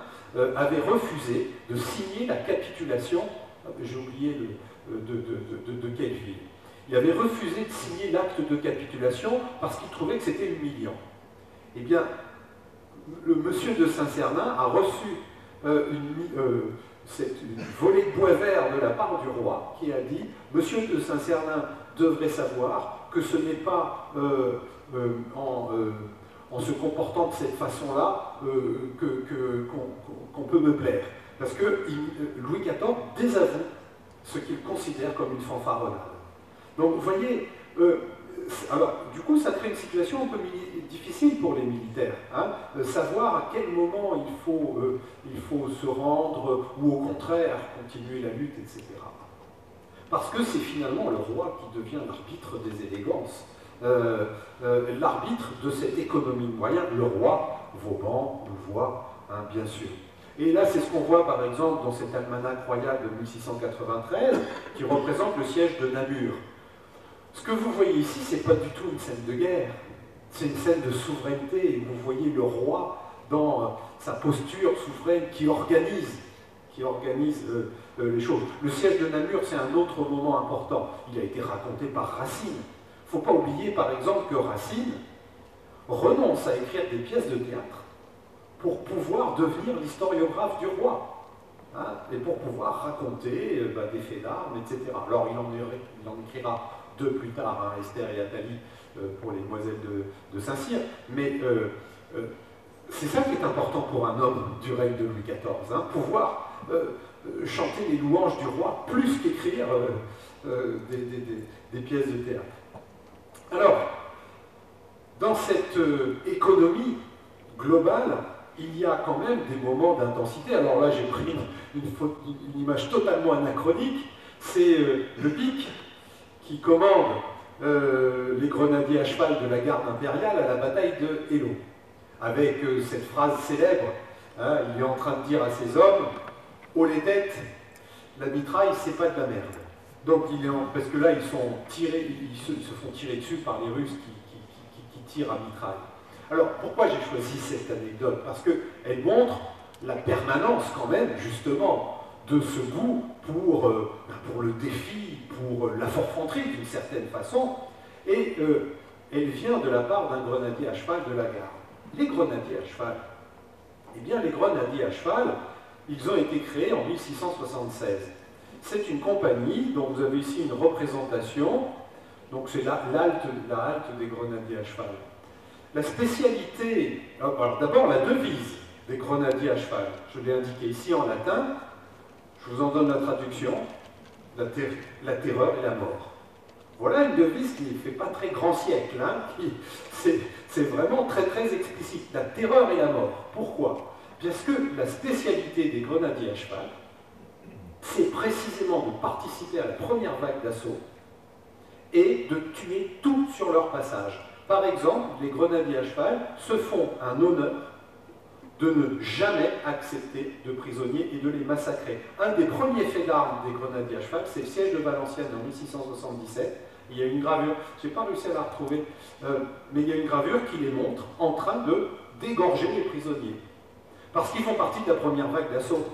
avait refusé de signer la capitulation, j'ai oublié de quelle ville. Il avait refusé de signer l'acte de capitulation parce qu'il trouvait que c'était humiliant. Eh bien, le monsieur de Saint-Cernin a reçu cette volée de bois vert de la part du roi qui a dit « Monsieur de Saint-Cernin devrait savoir que ce n'est pas en se comportant de cette façon-là qu'on peut me plaire. » Parce que Louis XIV désavoue ce qu'il considère comme une fanfaronnade. Donc vous voyez, alors du coup ça crée une situation un peu difficile pour les militaires, savoir à quel moment il faut se rendre ou au contraire continuer la lutte, etc. Parce que c'est finalement le roi qui devient l'arbitre des élégances, l'arbitre de cette économie de moyens, le roi, Vauban, Louvois, bien sûr. Et là, c'est ce qu'on voit par exemple dans cet almanach royal de 1693 qui représente le siège de Namur. Ce que vous voyez ici, ce n'est pas du tout une scène de guerre, c'est une scène de souveraineté. Vous voyez le roi dans sa posture souveraine qui organise les choses. Le siège de Namur, c'est un autre moment important. Il a été raconté par Racine. Il ne faut pas oublier par exemple que Racine renonce à écrire des pièces de théâtre pour pouvoir devenir l'historiographe du roi, et pour pouvoir raconter des faits d'armes, etc. Alors il en écrira deux plus tard, Esther et Athalie, pour les demoiselles de Saint-Cyr, mais c'est ça qui est important pour un homme du règne de Louis XIV, pouvoir chanter les louanges du roi, plus qu'écrire des pièces de théâtre. Alors, dans cette économie globale, il y a quand même des moments d'intensité. Alors là, j'ai pris une image totalement anachronique. C'est le Pic qui commande les grenadiers à cheval de la garde impériale à la bataille de Eylau, avec cette phrase célèbre, hein, il est en train de dire à ses hommes, haut les têtes, la mitraille c'est pas de la merde. Donc parce que là ils sont tirés, ils se font tirer dessus par les Russes qui tirent à mitraille. Alors pourquoi j'ai choisi cette anecdote? Parce qu'elle montre la permanence quand même justement de ce goût pour le défi, pour la forfanterie d'une certaine façon, et elle vient de la part d'un grenadier à cheval de la garde. Les grenadiers à cheval, eh bien les grenadiers à cheval, ils ont été créés en 1676. C'est une compagnie dont vous avez ici une représentation, donc c'est la halte des grenadiers à cheval. La spécialité, alors d'abord la devise des grenadiers à cheval, je l'ai indiqué ici en latin, je vous en donne la traduction, la terreur et la mort. Voilà une devise qui ne fait pas très grand siècle, hein, c'est vraiment très très explicite, la terreur et la mort. Pourquoi? Parce que la spécialité des grenadiers à cheval, c'est précisément de participer à la première vague d'assaut et de tuer tout sur leur passage. Par exemple, les grenadiers à cheval se font un honneur de ne jamais accepter de prisonniers et de les massacrer. Un des premiers faits d'armes des grenadiers à cheval, c'est le siège de Valenciennes en 1677. Il y a une gravure, je n'ai pas réussi à la retrouver, mais il y a une gravure qui les montre en train de dégorger les prisonniers. Parce qu'ils font partie de la première vague d'assaut.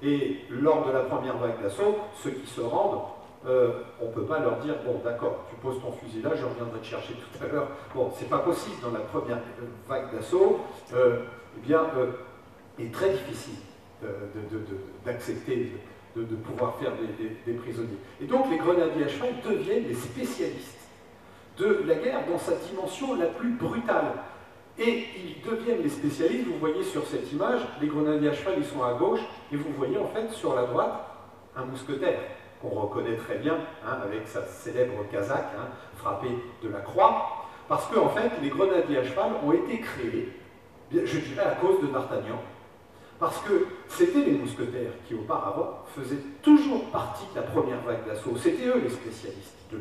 Et lors de la première vague d'assaut, ceux qui se rendent, on ne peut pas leur dire, bon d'accord, tu poses ton fusil là, je reviendrai te chercher tout à l'heure. Bon, c'est pas possible dans la première vague d'assaut, eh bien, est très difficile d'accepter de pouvoir faire des prisonniers. Et donc les grenadiers à cheval deviennent les spécialistes de la guerre dans sa dimension la plus brutale. Et ils deviennent les spécialistes, vous voyez sur cette image, les grenadiers à cheval, ils sont à gauche, et vous voyez en fait sur la droite un mousquetaire, qu'on reconnaît très bien, hein, avec sa célèbre casaque, hein, frappée de la croix, parce que en fait, les grenadiers à cheval ont été créés, je dirais à cause de D'Artagnan, parce que c'était les mousquetaires qui auparavant faisaient toujours partie de la première vague d'assaut. C'était eux les spécialistes de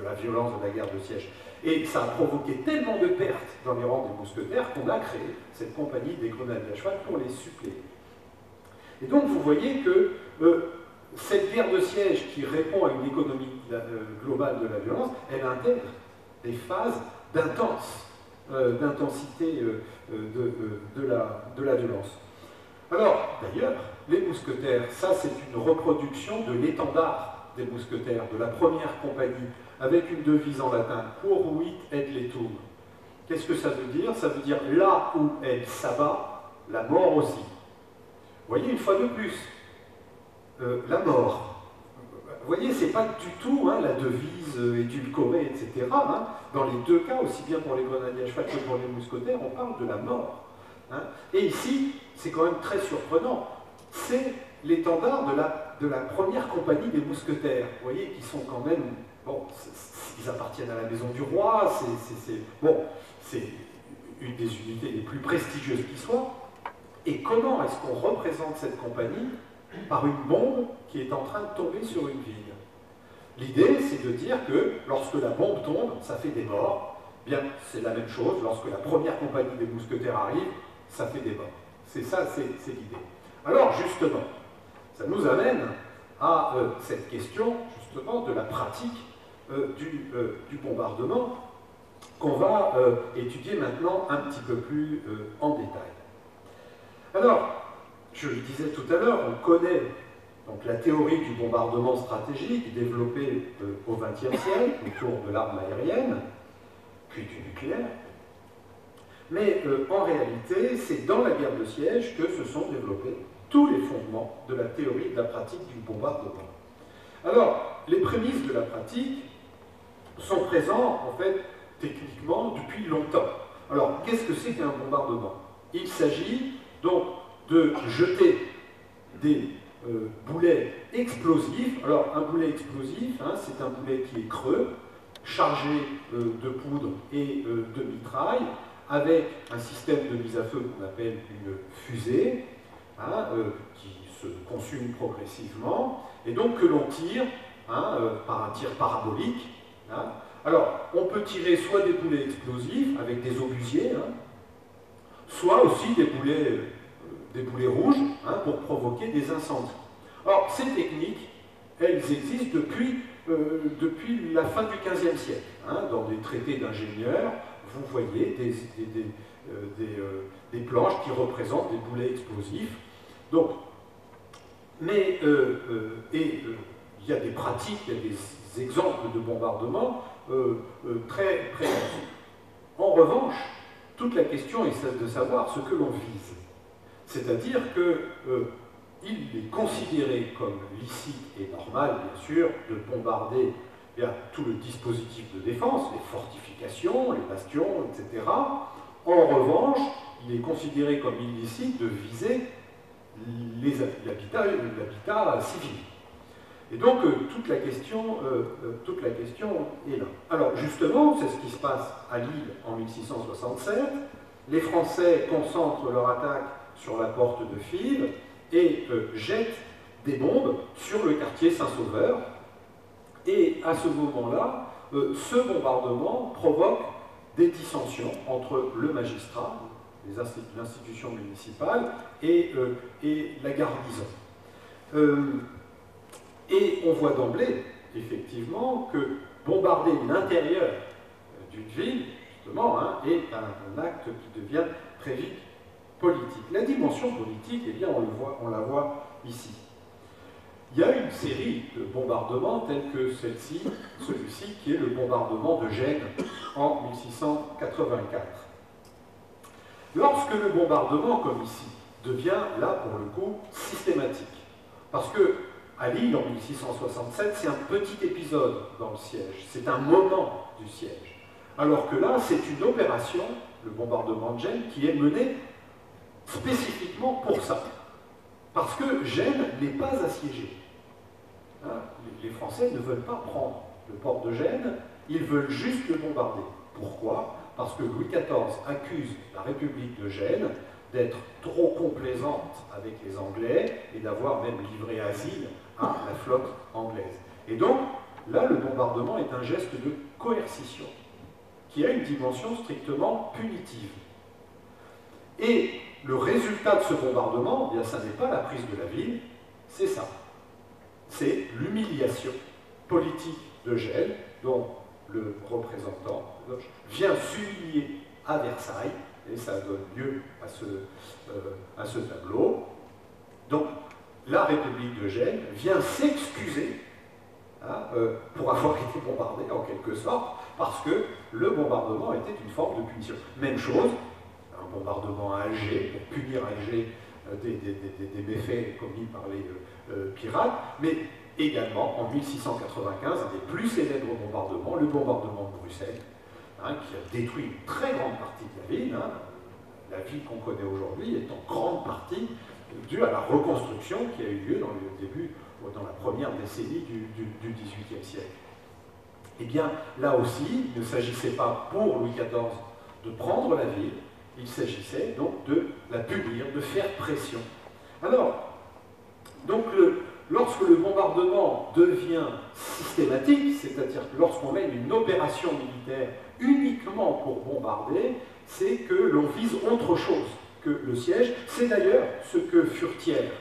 la violence de la guerre de siège. Et ça a provoqué tellement de pertes dans les rangs des mousquetaires qu'on a créé cette compagnie des grenadiers à cheval pour les suppléer. Et donc vous voyez que cette guerre de siège qui répond à une économie globale de la violence, elle intègre des phases d'intensité de la violence. Alors, d'ailleurs, les mousquetaires, ça c'est une reproduction de l'étendard des mousquetaires, de la première compagnie, avec une devise en latin, Quoruit et letum. Qu'est-ce que ça veut dire? Ça veut dire là où elle s'abat, la mort aussi. Vous voyez, une fois de plus, la mort. Vous voyez, c'est pas du tout hein, la devise édulcorée, etc. Hein. Dans les deux cas, aussi bien pour les grenadiers à cheval que pour les mousquetaires, on parle de la mort. Hein. Et ici, c'est quand même très surprenant, c'est l'étendard de la première compagnie des mousquetaires. Vous voyez, qui sont quand même, bon, ils appartiennent à la maison du roi, c'est une des unités les plus prestigieuses qui soit. Et comment est-ce qu'on représente cette compagnie? Par une bombe qui est en train de tomber sur une ville. L'idée, c'est de dire que lorsque la bombe tombe, ça fait des morts. Bien, c'est la même chose, lorsque la première compagnie des mousquetaires arrive, ça fait des morts. C'est ça, c'est l'idée. Alors, justement, ça nous amène à cette question, justement, de la pratique du bombardement qu'on va étudier maintenant un petit peu plus en détail. Alors, je le disais tout à l'heure, on connaît donc, la théorie du bombardement stratégique développée au XXe siècle autour de l'arme aérienne, puis du nucléaire. Mais en réalité, c'est dans la guerre de siège que se sont développés tous les fondements de la théorie de la pratique du bombardement. Alors, les prémices de la pratique sont présentes, en fait, techniquement, depuis longtemps. Alors, qu'est-ce que c'est qu'un bombardement? Il s'agit donc de jeter des boulets explosifs. Alors, un boulet explosif, hein, c'est un boulet qui est creux, chargé de poudre et de mitraille, avec un système de mise à feu qu'on appelle une fusée, hein, qui se consume progressivement, et donc que l'on tire hein, par un tir parabolique, hein, Alors, on peut tirer soit des boulets explosifs avec des obusiers, hein, soit aussi des boulets rouges, hein, pour provoquer des incendies. Alors, ces techniques, elles existent depuis la fin du XVe siècle. Hein, dans des traités d'ingénieurs, vous voyez des planches qui représentent des boulets explosifs. Donc, mais il y a des pratiques, il y a des exemples de bombardement très précis. En revanche, toute la question est de savoir ce que l'on vise. C'est-à-dire qu'il est considéré comme licite et normal, bien sûr, de bombarder tout le dispositif de défense, les fortifications, les bastions, etc. En revanche, il est considéré comme illicite de viser l'habitat civil. Et donc, toute la question est là. Alors, justement, c'est ce qui se passe à Lille en 1667. Les Français concentrent leur attaque sur la porte de Fives et jettent des bombes sur le quartier Saint-Sauveur. Et à ce moment-là, ce bombardement provoque des dissensions entre le magistrat, l'institution municipale, et la garnison. Et on voit d'emblée, effectivement, que bombarder l'intérieur d'une ville, justement, hein, est un acte qui devient très vite politique. La dimension politique, eh bien, on la voit ici. Il y a une série de bombardements tels que celui-ci, qui est le bombardement de Gênes en 1684. Lorsque le bombardement, comme ici, devient, là, pour le coup, systématique, parce que à Lille, en 1667, c'est un petit épisode dans le siège, c'est un moment du siège. Alors que là, c'est une opération, le bombardement de Gênes, qui est menée spécifiquement pour ça. Parce que Gênes n'est pas assiégée. Hein, les Français ne veulent pas prendre le port de Gênes, ils veulent juste le bombarder. Pourquoi? Parce que Louis XIV accuse la République de Gênes d'être trop complaisante avec les Anglais et d'avoir même livré asile à la flotte anglaise. Et donc, là, le bombardement est un geste de coercition qui a une dimension strictement punitive. Et le résultat de ce bombardement, eh bien, ça n'est pas la prise de la ville, c'est ça. C'est l'humiliation politique de Gênes, dont le représentant vient s'humilier à Versailles, et ça donne lieu à ce tableau. Donc, la République de Gênes vient s'excuser, hein, pour avoir été bombardée, en quelque sorte, parce que le bombardement était une forme de punition. Même chose, un bombardement à Alger, pour punir Alger des méfaits commis par les pirates, mais également, en 1695, un des plus célèbres bombardements, le bombardement de Bruxelles, hein, qui a détruit une très grande partie de la ville. Hein. La ville qu'on connaît aujourd'hui est en grande partie due à la reconstruction qui a eu lieu dans la première décennie du XVIIIe siècle. Eh bien, là aussi, il ne s'agissait pas pour Louis XIV de prendre la ville, il s'agissait donc de la punir, de faire pression. Alors, donc lorsque le bombardement devient systématique, c'est-à-dire que lorsqu'on mène une opération militaire uniquement pour bombarder, c'est que l'on vise autre chose que le siège. C'est d'ailleurs ce que Furtière,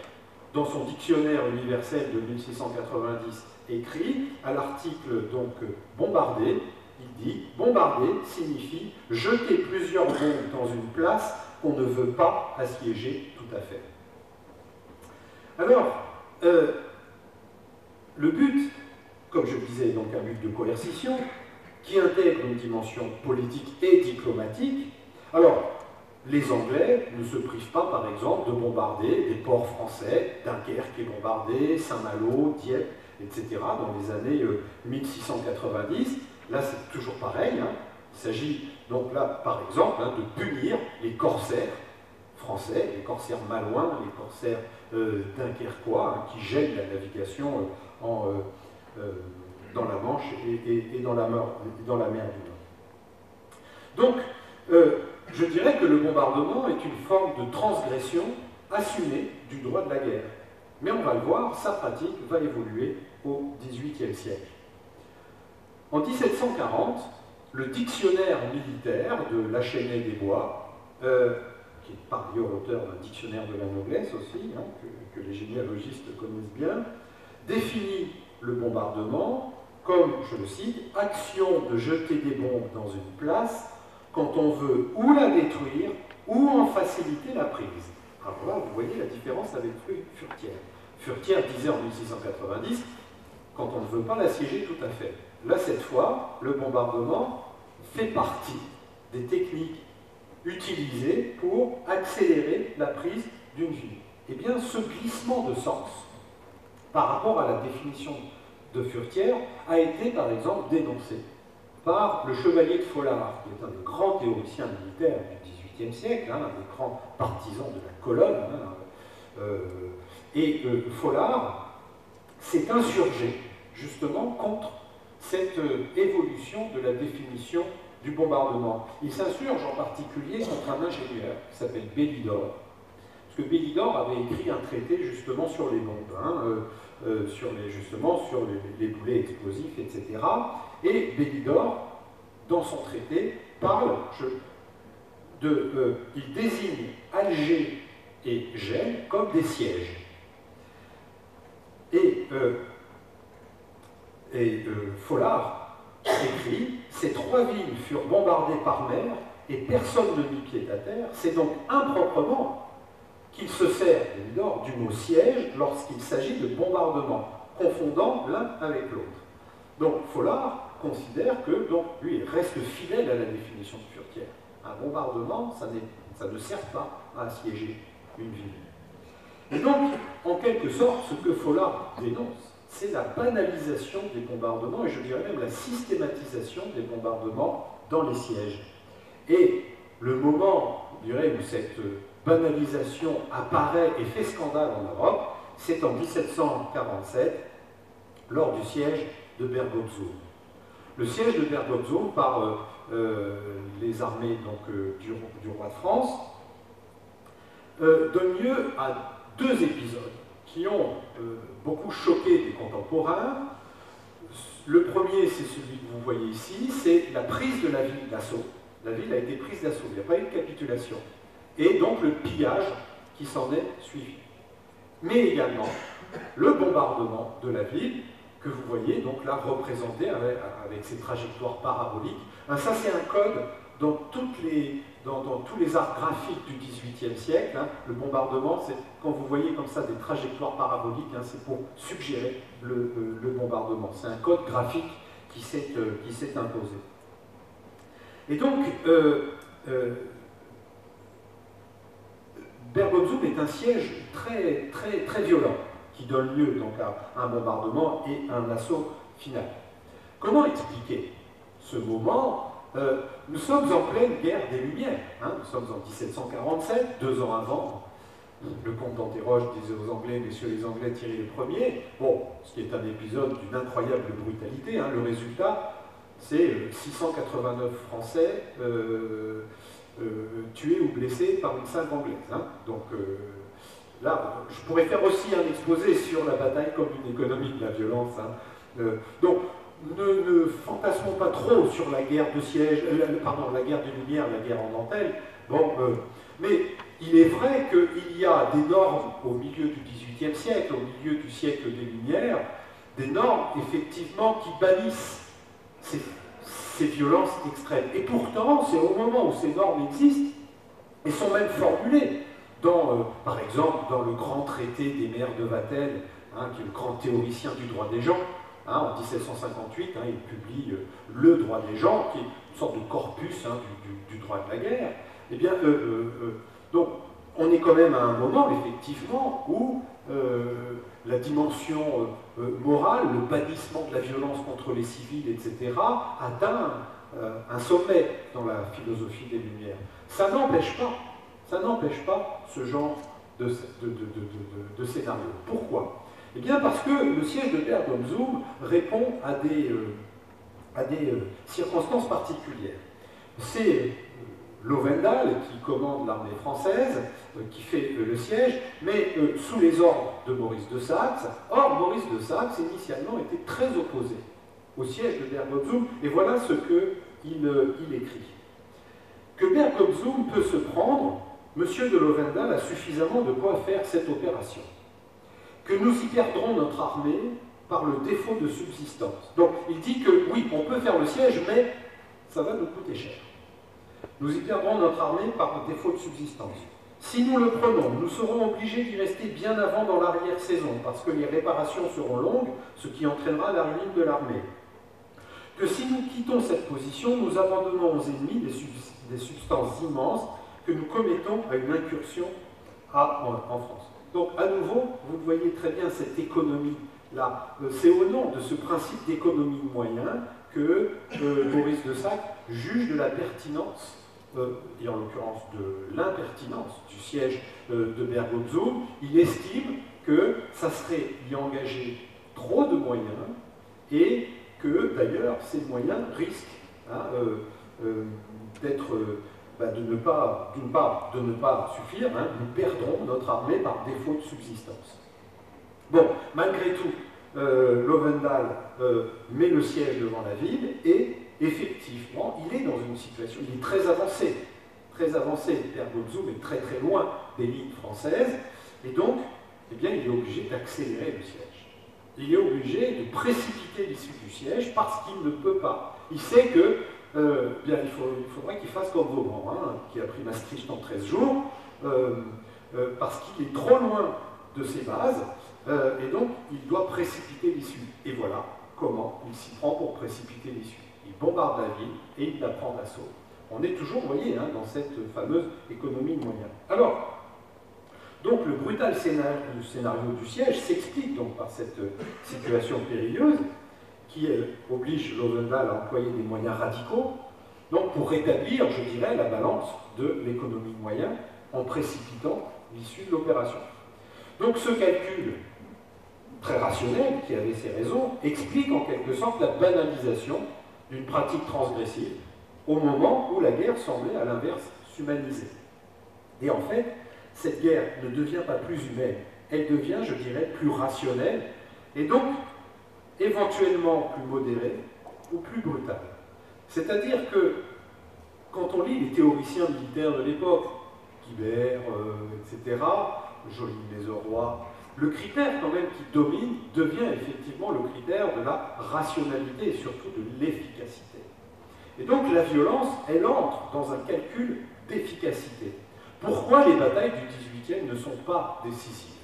dans son dictionnaire universel de 1690, écrit à l'article donc bombarder. Il dit « bombarder signifie jeter plusieurs bombes dans une place qu'on ne veut pas assiéger tout à fait ». Alors, le but, comme je le disais, est donc un but de coercition, qui intègre une dimension politique et diplomatique. Alors, les Anglais ne se privent pas, par exemple, de bombarder des ports français, Dunkerque est bombardé, Saint-Malo, Dieppe, etc., dans les années 1690. Là, c'est toujours pareil. Hein. Il s'agit donc là, par exemple, hein, de punir les corsaires français, les corsaires malouins, les corsaires dunkerquois, hein, qui gênent la navigation dans la Manche et dans la mer du Nord. Donc, je dirais que le bombardement est une forme de transgression assumée du droit de la guerre. Mais on va le voir, sa pratique va évoluer au XVIIIe siècle. En 1740, le dictionnaire militaire de Lachenay des Bois, qui est par ailleurs auteur d'un dictionnaire de la noblesse aussi, hein, que les généalogistes connaissent bien, définit le bombardement comme, je le cite, « action de jeter des bombes dans une place quand on veut ou la détruire ou en faciliter la prise ». Alors là, vous voyez la différence avec Furetière. Furetière disait en 1690, quand on ne veut pas l'assiéger tout à fait. Là, cette fois, le bombardement fait partie des techniques utilisées pour accélérer la prise d'une ville. Eh bien, ce glissement de sens par rapport à la définition de Furetière a été, par exemple, dénoncé par le chevalier de Folard, qui est un des grands théoriciens militaires du XVIIIe siècle, hein, un des grands partisans de la colonne. Folard s'est insurgé justement contre cette évolution de la définition du bombardement. Il s'insurge en particulier contre un ingénieur qui s'appelle Bélidor, parce que Bélidor avait écrit un traité justement sur les bombes, hein, sur les boulets explosifs, etc. Et Bélidor, dans son traité, il désigne Alger et Gênes comme des sièges. Folard écrit « Ces trois villes furent bombardées par mer et personne ne mit pied à terre. C'est donc improprement qu'il se sert, Bélidor, du mot siège lorsqu'il s'agit de bombardement, confondant l'un avec l'autre. » Donc Folard considère que, donc, lui, il reste fidèle à la définition de Furetière. Un bombardement, ça ne sert pas à assiéger une ville. Et donc, en quelque sorte, ce que Folard dénonce, c'est la banalisation des bombardements, et je dirais même la systématisation des bombardements dans les sièges. Et le moment, je dirais, où cette banalisation apparaît et fait scandale en Europe, c'est en 1747, lors du siège de Bergen-op-Zoom. Le siège de Bergen-op-Zoom par les armées donc, du roi de France donne lieu à deux épisodes qui ont beaucoup choqué les contemporains. Le premier, c'est celui que vous voyez ici, c'est la prise de la ville d'assaut. La ville a été prise d'assaut, il n'y a pas eu de capitulation. Et donc le pillage qui s'en est suivi. Mais également le bombardement de la ville, que vous voyez donc là représenté avec ses trajectoires paraboliques. Ça, c'est un code dans tous les arts graphiques du XVIIIe siècle. Hein. Le bombardement, c'est quand vous voyez comme ça des trajectoires paraboliques, hein, c'est pour suggérer le bombardement. C'est un code graphique qui s'est imposé. Et donc, Bergen-op-Zoom est un siège très, très, très violent, qui donne lieu donc à un bombardement et un assaut final. Comment expliquer ce moment? Nous sommes en pleine guerre des Lumières. Hein, nous sommes en 1747, 2 ans avant. Le comte d'Anterroche disait aux Anglais, messieurs les Anglais, tirez les premiers. Bon, ce qui est un épisode d'une incroyable brutalité. Hein, le résultat, c'est 689 Français tués ou blessés par une salve anglaise. Hein. Donc là, je pourrais faire aussi un exposé sur la bataille comme une économie de la violence. Hein. Donc, ne fantasmons pas trop sur la guerre de siège, la guerre des Lumières, la guerre en dentelle. Bon, mais il est vrai qu'il y a des normes au milieu du XVIIIe siècle, au milieu du siècle des Lumières, des normes effectivement qui bannissent ces violences extrêmes. Et pourtant, c'est au moment où ces normes existent et sont même formulées, par exemple dans le grand traité des mères de Vatel, hein, qui est le grand théoricien du droit des gens. Hein, en 1758, hein, il publie Le droit des gens, qui est une sorte de corpus hein, du droit de la guerre. Eh bien, donc, on est quand même à un moment, effectivement, où la dimension morale, le bannissement de la violence contre les civils, etc., atteint un sommet dans la philosophie des Lumières. Ça n'empêche pas ce genre de scénario. Pourquoi ? Eh bien parce que le siège de Bergen-op-Zoom répond à des circonstances particulières. C'est Lovendal qui commande l'armée française, qui fait le siège, mais sous les ordres de Maurice de Saxe. Or, Maurice de Saxe, initialement, était très opposé au siège de Berg-op-Zoom, et voilà ce qu'il écrit. Que Berg-op-Zoom peut se prendre, M. de Lovendal a suffisamment de quoi faire cette opération. Que nous y perdrons notre armée par le défaut de subsistance. Donc il dit que oui, on peut faire le siège, mais ça va nous coûter cher. Nous y perdrons notre armée par défaut de subsistance. Si nous le prenons, nous serons obligés d'y rester bien avant dans l'arrière-saison, parce que les réparations seront longues, ce qui entraînera la ruine de l'armée. Que si nous quittons cette position, nous abandonnons aux ennemis des substances immenses que nous commettons à une incursion en France. Donc, à nouveau, vous le voyez très bien, cette économie-là, c'est au nom de ce principe d'économie de moyens que Maurice de Sac juge de la pertinence, et en l'occurrence de l'impertinence du siège de Berg-op-Zoom. Il estime que ça serait y engager trop de moyens et que d'ailleurs ces moyens risquent de ne pas suffire. Nous perdrons notre armée par défaut de subsistance. Bon, malgré tout, Lovendal met le siège devant la ville et effectivement, il est dans une situation, il est très avancé. Berg-op-Zoom est très très loin des lignes françaises, et donc, eh bien, il est obligé d'accélérer le siège. Il est obligé de précipiter l'issue du siège parce qu'il ne peut pas. Il sait que, bien, il faudra qu'il fasse comme Vauban, qui a pris Maastricht en 13 jours, parce qu'il est trop loin de ses bases, et donc il doit précipiter l'issue. Et voilà comment il s'y prend pour précipiter l'issue. Il bombarde la ville et il la prend d'assaut. On est toujours, vous voyez, dans cette fameuse économie de moyens. Alors, donc le brutal scénario du siège s'explique donc par cette situation périlleuse qui oblige Lovendal à employer des moyens radicaux, donc pour rétablir, je dirais, la balance de l'économie de moyens en précipitant l'issue de l'opération. Donc ce calcul très rationnel, qui avait ses raisons, explique en quelque sorte la banalisation d'une pratique transgressive au moment où la guerre semblait à l'inverse s'humaniser. Et en fait, cette guerre ne devient pas plus humaine, elle devient, je dirais, plus rationnelle, et donc éventuellement plus modérée ou plus brutale. C'est-à-dire que, quand on lit les théoriciens militaires de l'époque, Guibert, etc., Joly-Mézeroy, le critère quand même qui domine devient effectivement le critère de la rationalité et surtout de l'efficacité. Et donc la violence, elle entre dans un calcul d'efficacité. Pourquoi les batailles du XVIIIe ne sont pas décisives?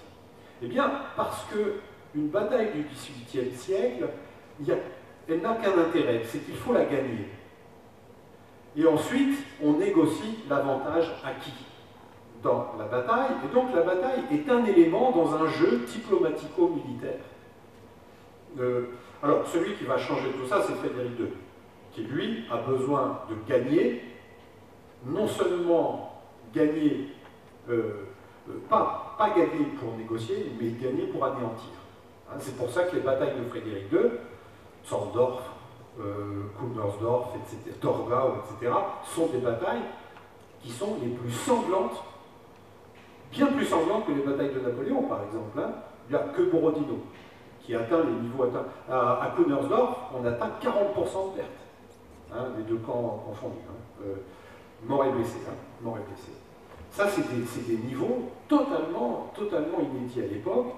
Eh bien, parce qu'une bataille du XVIIIe siècle, elle n'a qu'un intérêt, c'est qu'il faut la gagner. Et ensuite, on négocie l'avantage acquis dans la bataille, et donc la bataille est un élément dans un jeu diplomatico-militaire. Alors, celui qui va changer tout ça, c'est Frédéric II, qui lui a besoin de gagner, non seulement gagner, pas gagner pour négocier, mais gagner pour anéantir. C'est pour ça que les batailles de Frédéric II, Zorndorf, Kunersdorf, etc., Torgau, etc., sont des batailles qui sont les plus sanglantes, bien plus sanglantes que les batailles de Napoléon, par exemple. Il n'y a que Borodino qui atteint les niveaux atteints. À Kunersdorf, on atteint 40% de pertes, les deux camps confondus. Morts et blessés. Ça, c'est des niveaux totalement inédits à l'époque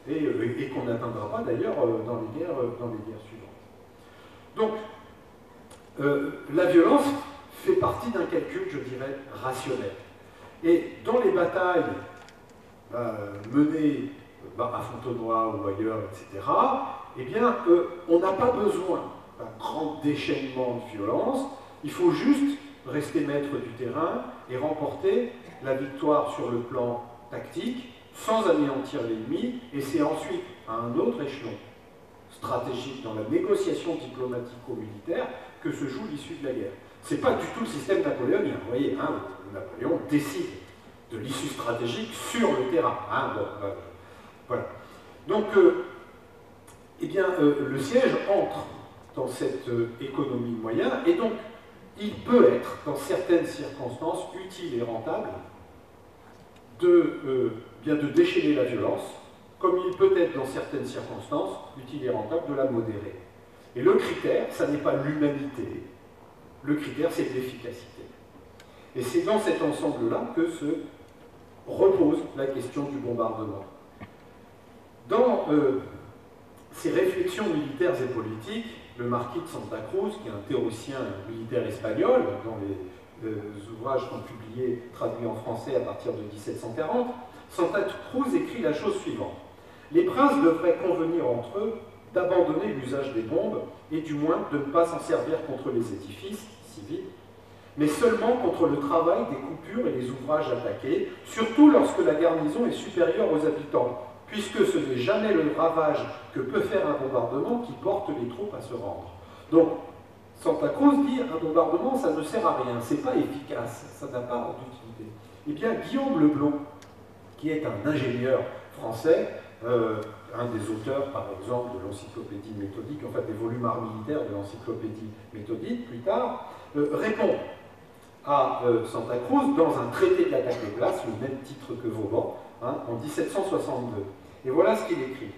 et qu'on n'atteindra pas d'ailleurs dans les guerres suivantes. Donc, la violence fait partie d'un calcul, je dirais, rationnel. Et dans les batailles menées à Fontenoy ou ailleurs, etc., eh bien, on n'a pas besoin d'un grand déchaînement de violence, il faut juste rester maître du terrain et remporter la victoire sur le plan tactique sans anéantir l'ennemi, et c'est ensuite à un autre échelon stratégique dans la négociation diplomatico-militaire que se joue l'issue de la guerre. Ce n'est pas du tout le système napoléonien, vous voyez, Napoléon décide de l'issue stratégique sur le terrain. Voilà. Donc, eh bien, le siège entre dans cette économie de moyens, et donc il peut être, dans certaines circonstances, utile et rentable de déchaîner la violence, comme il peut être, dans certaines circonstances, utile et rentable de la modérer. Et le critère, ça n'est pas l'humanité, le critère, c'est l'efficacité. Et c'est dans cet ensemble-là que se repose la question du bombardement. Dans ces réflexions militaires et politiques, le marquis de Santa Cruz, qui est un théoricien militaire espagnol, dont les ouvrages sont publiés, traduits en français à partir de 1740, Santa Cruz écrit la chose suivante. Les princes devraient convenir entre eux d'abandonner l'usage des bombes et du moins de ne pas s'en servir contre les édifices civils, mais seulement contre le travail des coupures et les ouvrages attaqués, surtout lorsque la garnison est supérieure aux habitants, puisque ce n'est jamais le ravage que peut faire un bombardement qui porte les troupes à se rendre. Donc, Santa Cruz dit un bombardement, ça ne sert à rien, c'est pas efficace, ça n'a pas d'utilité. Eh bien, Guillaume Leblond, qui est un ingénieur français, un des auteurs, par exemple, de l'encyclopédie méthodique, en fait des volumes art militaire de l'encyclopédie méthodique, plus tard, répond à Santa Cruz dans un traité de l'attaque des places, le même titre que Vauban, en 1762. Et voilà ce qu'il écrit.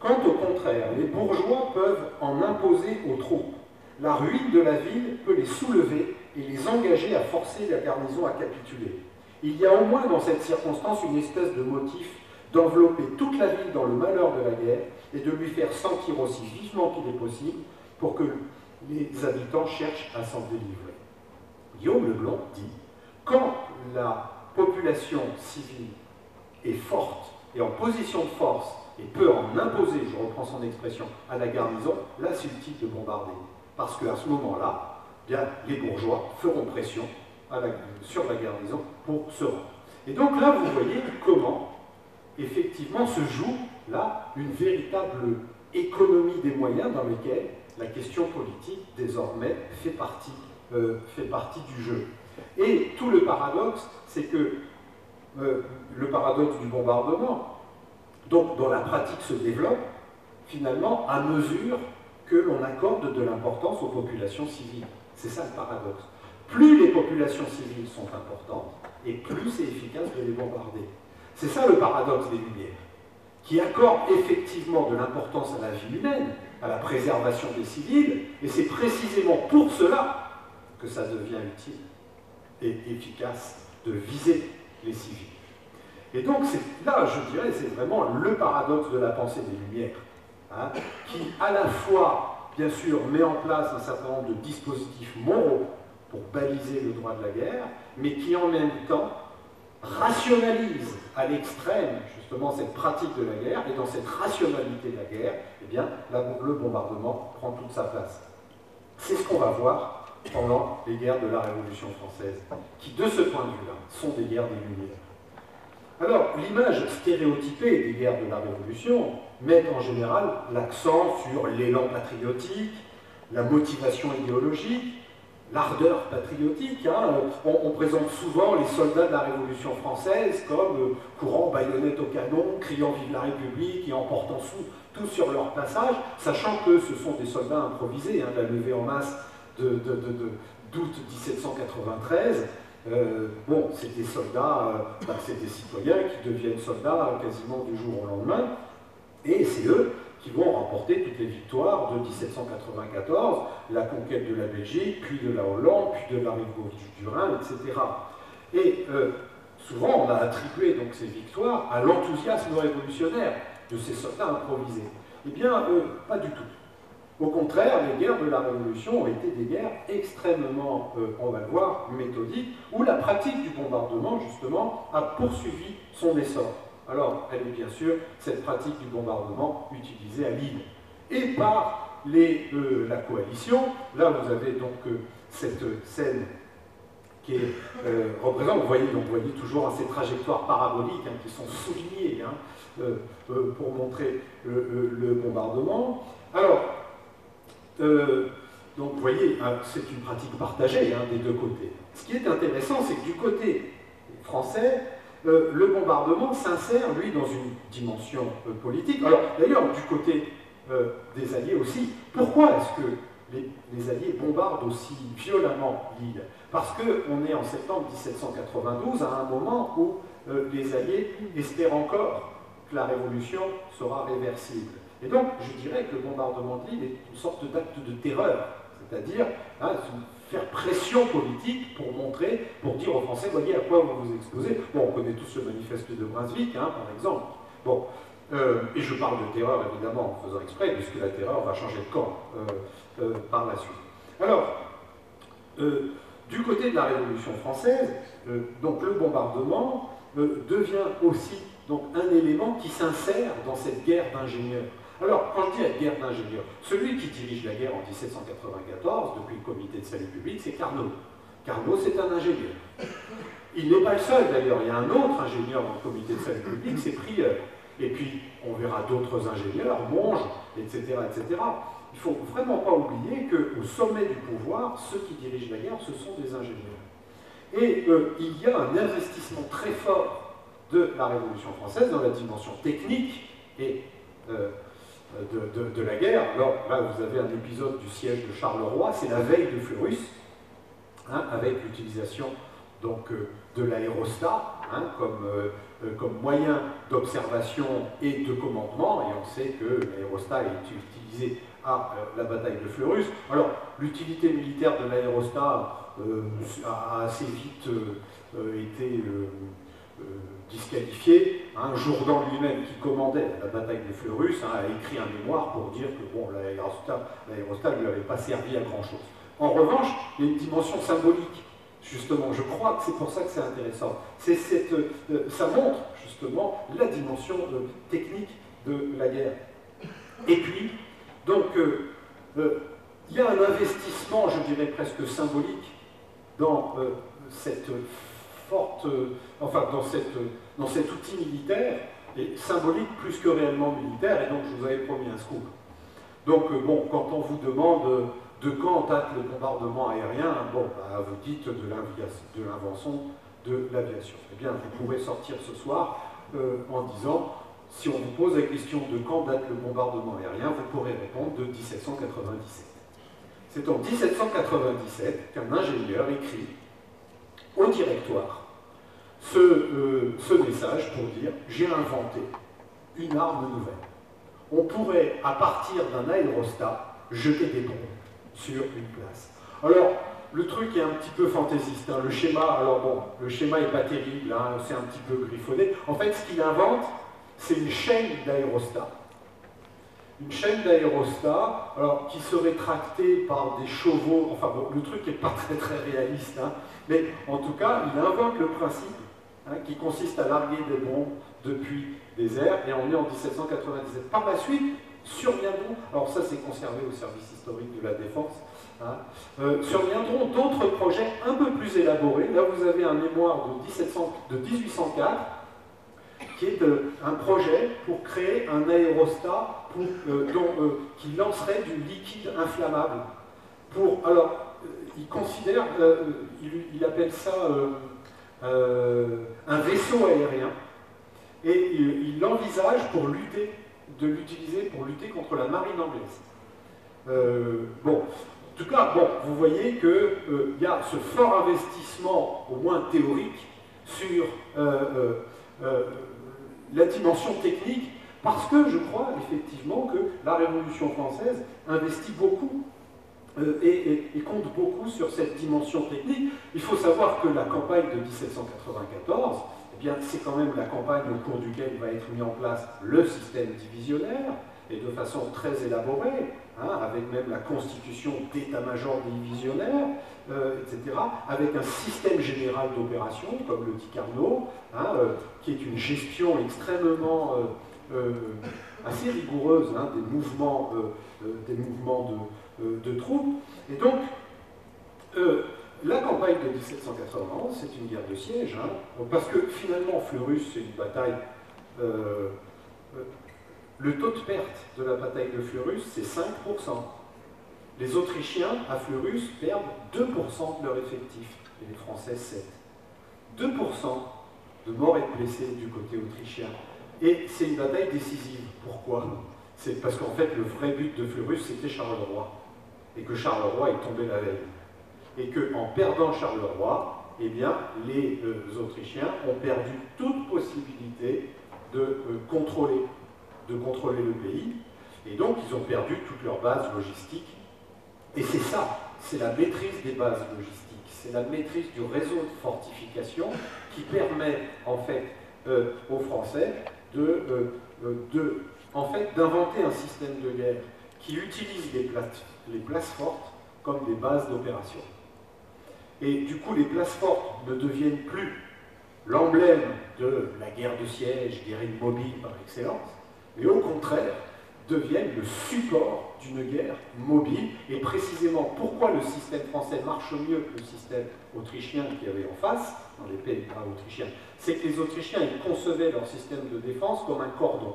Quand au contraire, les bourgeois peuvent en imposer aux troupes, la ruine de la ville peut les soulever et les engager à forcer la garnison à capituler. Il y a au moins dans cette circonstance une espèce de motif d'envelopper toute la ville dans le malheur de la guerre et de lui faire sentir aussi vivement qu'il est possible pour que les habitants cherchent à s'en délivrer. Guillaume Leblond dit « Quand la population civile est forte et en position de force et peut en imposer, je reprends son expression, à la garnison, là c'est utile de bombarder. Parce qu'à ce moment-là, bien, les bourgeois feront pression sur la garnison pour se rendre. » Et donc là, vous voyez comment effectivement se joue là une véritable économie des moyens dans lesquels la question politique désormais fait partie du jeu. Et tout le paradoxe, c'est que le paradoxe du bombardement, donc dont la pratique se développe finalement à mesure que l'on accorde de l'importance aux populations civiles. C'est ça le paradoxe. Plus les populations civiles sont importantes, et plus c'est efficace de les bombarder. C'est ça le paradoxe des Lumières, qui accorde effectivement de l'importance à la vie humaine, à la préservation des civils, et c'est précisément pour cela que ça devient utile et efficace de viser les civils. Et donc là, je dirais, c'est vraiment le paradoxe de la pensée des Lumières, qui à la fois, bien sûr, met en place un certain nombre de dispositifs moraux pour baliser le droit de la guerre, mais qui en même temps rationalise à l'extrême justement cette pratique de la guerre, et dans cette rationalité de la guerre, eh bien, le bombardement prend toute sa place. C'est ce qu'on va voir pendant les guerres de la Révolution française, qui de ce point de vue-là sont des guerres des Lumières. Alors, l'image stéréotypée des guerres de la Révolution met en général l'accent sur l'élan patriotique, la motivation idéologique, l'ardeur patriotique. On présente souvent les soldats de la Révolution française comme courant baïonnette au canon, criant « Vive la République » et emportant tout sur leur passage, sachant que ce sont des soldats improvisés, la levée en masse d'août 1793. Bon, c'est des soldats, c'est des citoyens qui deviennent soldats quasiment du jour au lendemain, et c'est eux qui vont remporter toutes les victoires de 1794, la conquête de la Belgique, puis de la Hollande, puis de la rive gauche du Rhin, etc. Et souvent, on a attribué donc ces victoires à l'enthousiasme révolutionnaire de ces soldats improvisés. Eh bien, pas du tout. Au contraire, les guerres de la Révolution ont été des guerres extrêmement, on va le voir, méthodiques, où la pratique du bombardement, justement, a poursuivi son essor. Alors, elle est bien sûr, cette pratique du bombardement utilisée à Lille. Et par la coalition, là vous avez donc cette scène qui est représente, vous voyez toujours ces trajectoires paraboliques qui sont soulignées pour montrer le bombardement. Alors, donc vous voyez, c'est une pratique partagée des deux côtés. Ce qui est intéressant, c'est que du côté français, le bombardement s'insère, lui, dans une dimension politique. Alors, d'ailleurs, du côté des Alliés aussi, pourquoi est-ce que les Alliés bombardent aussi violemment l'île? Parce qu'on est en septembre 1792, à un moment où les Alliés espèrent encore que la Révolution sera réversible. Et donc, je dirais que le bombardement de Lille est une sorte d'acte de terreur, c'est-à-dire faire pression politique pour montrer, pour dire aux Français, voyez à quoi vous vous exposez. Bon, on connaît tous le manifeste de Brunswick, par exemple. Bon, et je parle de terreur, évidemment, en faisant exprès, puisque la terreur va changer de camp par la suite. Alors, du côté de la Révolution française, donc le bombardement devient aussi donc, un élément qui s'insère dans cette guerre d'ingénieurs. Alors, quand je dis la guerre d'ingénieurs, celui qui dirige la guerre en 1794, depuis le comité de salut public, c'est Carnot. Carnot, c'est un ingénieur. Il n'est pas le seul, d'ailleurs. Il y a un autre ingénieur dans le comité de salut public, c'est Prieur. Et puis, on verra d'autres ingénieurs, Monge, etc., etc. Il ne faut vraiment pas oublier qu'au sommet du pouvoir, ceux qui dirigent la guerre, ce sont des ingénieurs. Et il y a un investissement très fort de la Révolution française dans la dimension technique et de la guerre. Alors là, vous avez un épisode du siège de Charleroi, c'est la veille de Fleurus, avec l'utilisation donc de l'aérostat comme moyen d'observation et de commandement, et on sait que l'aérostat est utilisé à la bataille de Fleurus. Alors, l'utilité militaire de l'aérostat a assez vite été disqualifiée. Jourdan lui-même, qui commandait la bataille de Fleurus, a écrit un mémoire pour dire que bon, l'aérostat ne lui avait pas servi à grand-chose. En revanche, il y a une dimension symbolique. Justement, je crois que c'est pour ça que c'est intéressant. Ça montre justement la dimension technique de la guerre. Et puis, donc, il y a un investissement, je dirais presque symbolique, dans cette forte, dans cet outil militaire, et symbolique plus que réellement militaire, et donc je vous avais promis un scoop. Donc, bon, quand on vous demande de quand date le bombardement aérien, bon, vous dites de l'invention de l'aviation. Eh bien, vous pourrez sortir ce soir en disant, si on vous pose la question de quand date le bombardement aérien, vous pourrez répondre de 1797. C'est en 1797 qu'un ingénieur écrit au directoire ce message pour dire « J'ai inventé une arme nouvelle. On pourrait, à partir d'un aérostat, jeter des bombes sur une place. » Alors, le truc est un petit peu fantaisiste. Le schéma, alors bon, le schéma n'est pas terrible, c'est un petit peu griffonné. En fait, ce qu'il invente, c'est une chaîne d'aérostats. Une chaîne d'aérostats, alors qui serait tractée par des chevaux. Enfin bon, le truc n'est pas très réaliste, mais en tout cas, il invente le principe qui consiste à larguer des bombes depuis des airs, et on est en 1797. Par la suite, surviendront, alors ça c'est conservé au service historique de la Défense, surviendront d'autres projets un peu plus élaborés. Là, vous avez un mémoire de 1804 qui est un projet pour créer un aérostat qui lancerait du liquide inflammable. Alors, il considère, il appelle ça un vaisseau aérien, et il l'envisage de l'utiliser pour lutter contre la marine anglaise. Bon, en tout cas, bon, vous voyez qu'il y a ce fort investissement, au moins théorique, sur la dimension technique, parce que je crois effectivement que la Révolution française investit beaucoup et compte beaucoup sur cette dimension technique. Il faut savoir que la campagne de 1794, eh bien, c'est quand même la campagne au cours duquel va être mis en place le système divisionnaire, et de façon très élaborée, avec même la constitution d'état-major divisionnaire, etc., avec un système général d'opération, comme le dit Carnot, qui est une gestion extrêmement assez rigoureuse des mouvements de troupes. Et donc, la campagne de 1791, c'est une guerre de siège, parce que finalement, Fleurus, c'est une bataille... le taux de perte de la bataille de Fleurus, c'est 5%. Les Autrichiens, à Fleurus, perdent 2% de leur effectif, et les Français, 7%. 2% de morts et de blessés du côté autrichien. Et c'est une bataille décisive. Pourquoi? C'est parce qu'en fait, le vrai but de Fleurus, c'était Charleroi. Et que Charleroi est tombé la veille. Et qu'en perdant Charleroi, eh bien, les Autrichiens ont perdu toute possibilité de contrôler le pays. Et donc, ils ont perdu toute leur base logistique. Et c'est ça, c'est la maîtrise des bases logistiques, c'est la maîtrise du réseau de fortification qui permet, en fait, aux Français d'inventer un système de guerre qui utilise les places fortes comme des bases d'opération. Et du coup, les places fortes ne deviennent plus l'emblème de la guerre de siège, guerre immobile par excellence, mais au contraire, deviennent le support d'une guerre mobile. Et précisément, pourquoi le système français marche mieux que le système autrichien qu'il y avait en face, dans les pays autrichiens, c'est que les Autrichiens, ils concevaient leur système de défense comme un cordon.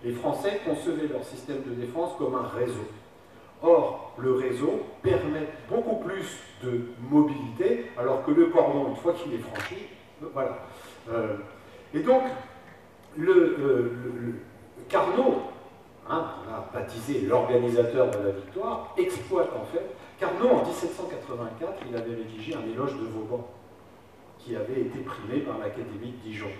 Les Français concevaient leur système de défense comme un réseau. Or, le réseau permet beaucoup plus de mobilité, alors que le cordon, une fois qu'il est franchi, voilà. Et donc, Carnot, on a baptisé l'organisateur de la victoire, exploite en fait. Carnot, en 1784, il avait rédigé un éloge de Vauban, qui avait été primé par l'Académie de Dijon.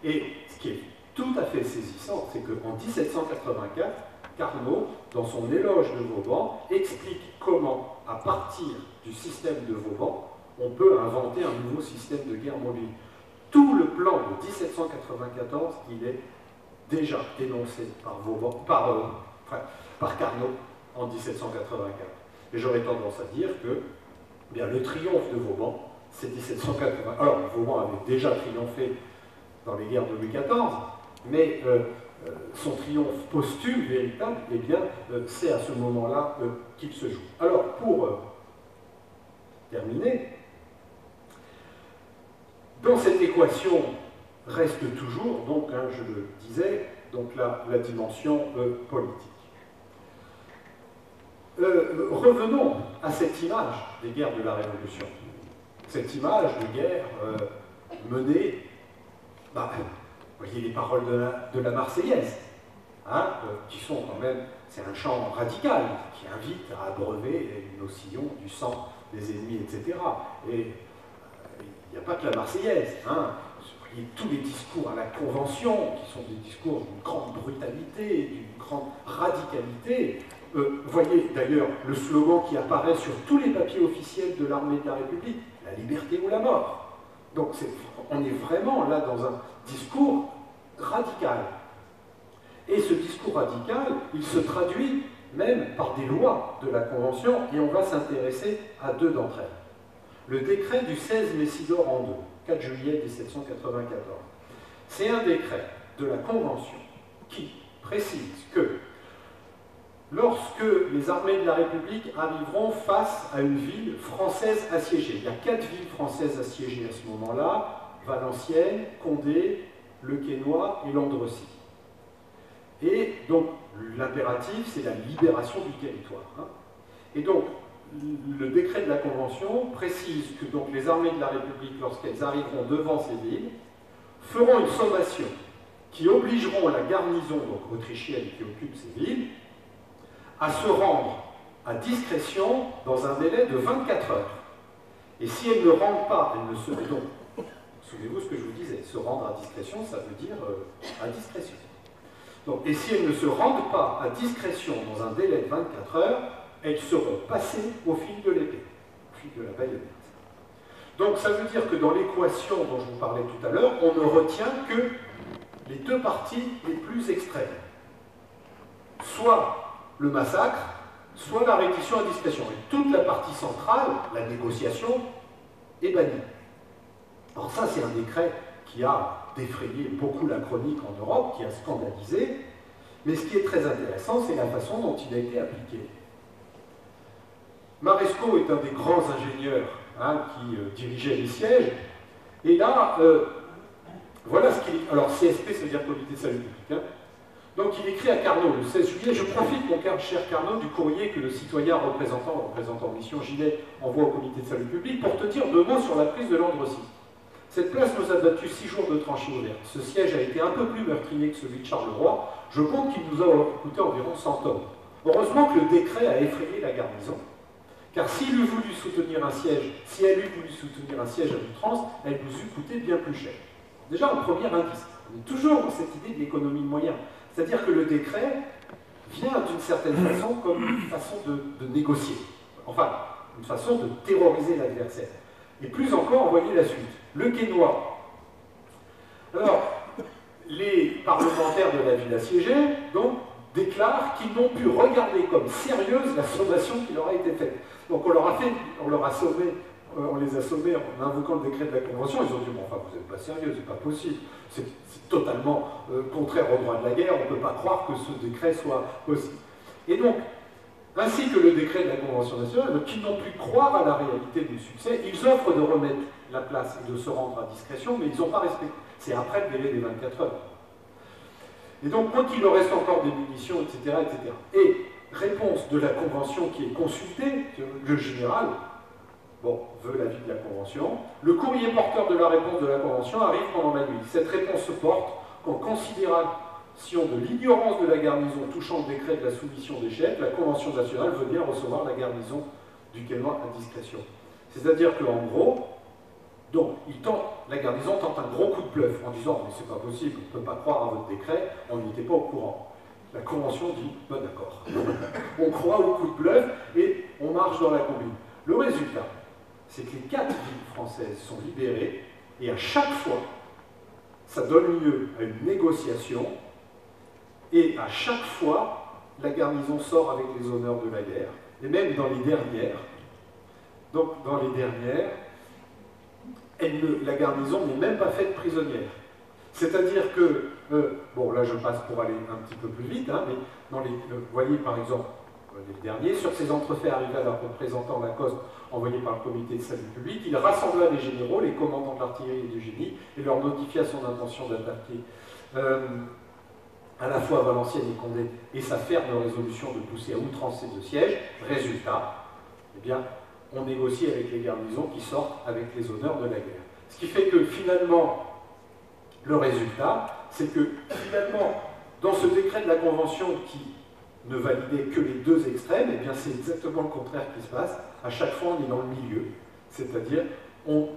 Et ce qui est tout à fait saisissant, c'est qu'en 1784, Carnot, dans son éloge de Vauban, explique comment, à partir du système de Vauban, on peut inventer un nouveau système de guerre mobile. Tout le plan de 1794, il est déjà dénoncé par Carnot en 1784. Et j'aurais tendance à dire que bien, le triomphe de Vauban, c'est 1780. Alors, Vauban avait déjà triomphé dans les guerres de Louis XIV, mais son triomphe posthume, véritable, eh bien, c'est à ce moment-là qu'il se joue. Alors, pour terminer, dans cette équation reste toujours, donc, je le disais, donc la dimension politique. Revenons à cette image des guerres de la Révolution. Cette image de guerre menée, vous voyez les paroles de la Marseillaise, qui sont quand même, c'est un chant radical qui invite à abreuver nos sillons du sang des ennemis, etc. Et il n'y a pas que la Marseillaise, et tous les discours à la Convention, qui sont des discours d'une grande brutalité, d'une grande radicalité. Voyez d'ailleurs le slogan qui apparaît sur tous les papiers officiels de l'armée de la République, la liberté ou la mort. Donc on est vraiment là dans un discours radical. Et ce discours radical, il se traduit même par des lois de la Convention, et on va s'intéresser à deux d'entre elles. Le décret du 16 Messidor en 4 juillet 1794. C'est un décret de la Convention qui précise que lorsque les armées de la République arriveront face à une ville française assiégée, il y a 4 villes françaises assiégées à ce moment-là, Valenciennes, Condé, Le Quesnoy et Landrecies. Et donc, l'impératif, c'est la libération du territoire. Et donc, le décret de la Convention précise que donc, les armées de la République, lorsqu'elles arriveront devant ces villes, feront une sommation qui obligeront la garnison donc, autrichienne qui occupe ces villes à se rendre à discrétion dans un délai de 24 heures. Et si elles ne rendent pas, elles ne se... Donc, souvenez-vous ce que je vous disais, se rendre à discrétion, ça veut dire à discrétion. Donc, et si elles ne se rendent pas à discrétion dans un délai de 24 heures, elles seront passées au fil de l'épée, au fil de la baïonnette. Donc ça veut dire que dans l'équation dont je vous parlais tout à l'heure, on ne retient que les deux parties les plus extrêmes. Soit le massacre, soit la reddition à discrétion. Et toute la partie centrale, la négociation, est bannie. Alors ça, c'est un décret qui a défrayé beaucoup la chronique en Europe, qui a scandalisé, mais ce qui est très intéressant, c'est la façon dont il a été appliqué. Marescot est un des grands ingénieurs qui dirigeait les sièges, et là, voilà ce qu'il écrit. Alors CSP, ça veut dire Comité de Salut Public. Donc il écrit à Carnot le 16 juillet, je profite, mon cher Carnot, du courrier que le citoyen représentant mission Gilet envoie au Comité de Salut Public pour te dire 2 mots sur la prise de Landrecies. Cette place nous a battu 6 jours de tranchées ouvertes. Ce siège a été un peu plus meurtrier que celui de Charleroi. Je compte qu'il nous a coûté environ 100 hommes. Heureusement que le décret a effrayé la garnison, car s'il eût voulu soutenir un siège, si elle eût voulu soutenir un siège à outrance, elle nous eût coûté bien plus cher. Déjà, un premier indice. On est toujours dans cette idée de l'économie de moyens. C'est-à-dire que le décret vient d'une certaine façon comme une façon de négocier, enfin, une façon de terroriser l'adversaire. Et plus encore, voyez la suite. Le Quesnoy. Alors, les parlementaires de la ville assiégée, donc, déclarent qu'ils n'ont pu regarder comme sérieuse la sommation qui leur a été faite. Donc on les a sommés en invoquant le décret de la Convention. Ils ont dit, bon, enfin, vous n'êtes pas sérieux, c'est pas possible. C'est totalement contraire au droit de la guerre, on ne peut pas croire que ce décret soit possible. Et donc, ainsi que le décret de la Convention nationale, donc ils n'ont pu croire à la réalité du succès, ils offrent de remettre la place et de se rendre à discrétion, mais ils n'ont pas respecté. C'est après le délai des 24 heures. Et donc, moi qu'il leur reste encore des munitions, etc., etc. Et réponse de la Convention qui est consultée, le général, bon, veut l'avis de la Convention. Le courrier porteur de la réponse de la Convention arrive pendant la nuit. Cette réponse se porte qu'en considération de l'ignorance de la garnison touchant le décret de la soumission des chefs, la Convention nationale veut bien recevoir la garnison du Quesnoy à discrétion. C'est-à-dire qu'en gros, donc, la garnison tente un gros coup de bluff en disant « mais c'est pas possible, on ne peut pas croire à votre décret, on n'y était pas au courant ». La Convention dit « ben d'accord, on croit au coup de bluff et on marche dans la combine ». Le résultat, c'est que les 4 villes françaises sont libérées et à chaque fois, ça donne lieu à une négociation et à chaque fois, la garnison sort avec les honneurs de la guerre. Et même dans les dernières, donc dans les dernières, la garnison n'est même pas faite prisonnière. C'est-à-dire que, bon là je passe pour aller un petit peu plus vite, hein, mais vous voyez par exemple les derniers, sur ces entrefaits arrivés à leurs représentants Lacoste, envoyés par le comité de salut public, il rassembla les généraux, les commandants de l'artillerie et du génie, et leur notifia son intention d'attaquer à la fois Valenciennes et Condé, et sa ferme résolution de pousser à outrance ces 2 sièges. Résultat, eh bien, on négocie avec les garnisons qui sortent avec les honneurs de la guerre. Ce qui fait que finalement, le résultat, c'est que finalement, dans ce décret de la Convention qui ne validait que les 2 extrêmes, eh bien c'est exactement le contraire qui se passe. À chaque fois, on est dans le milieu, c'est-à-dire on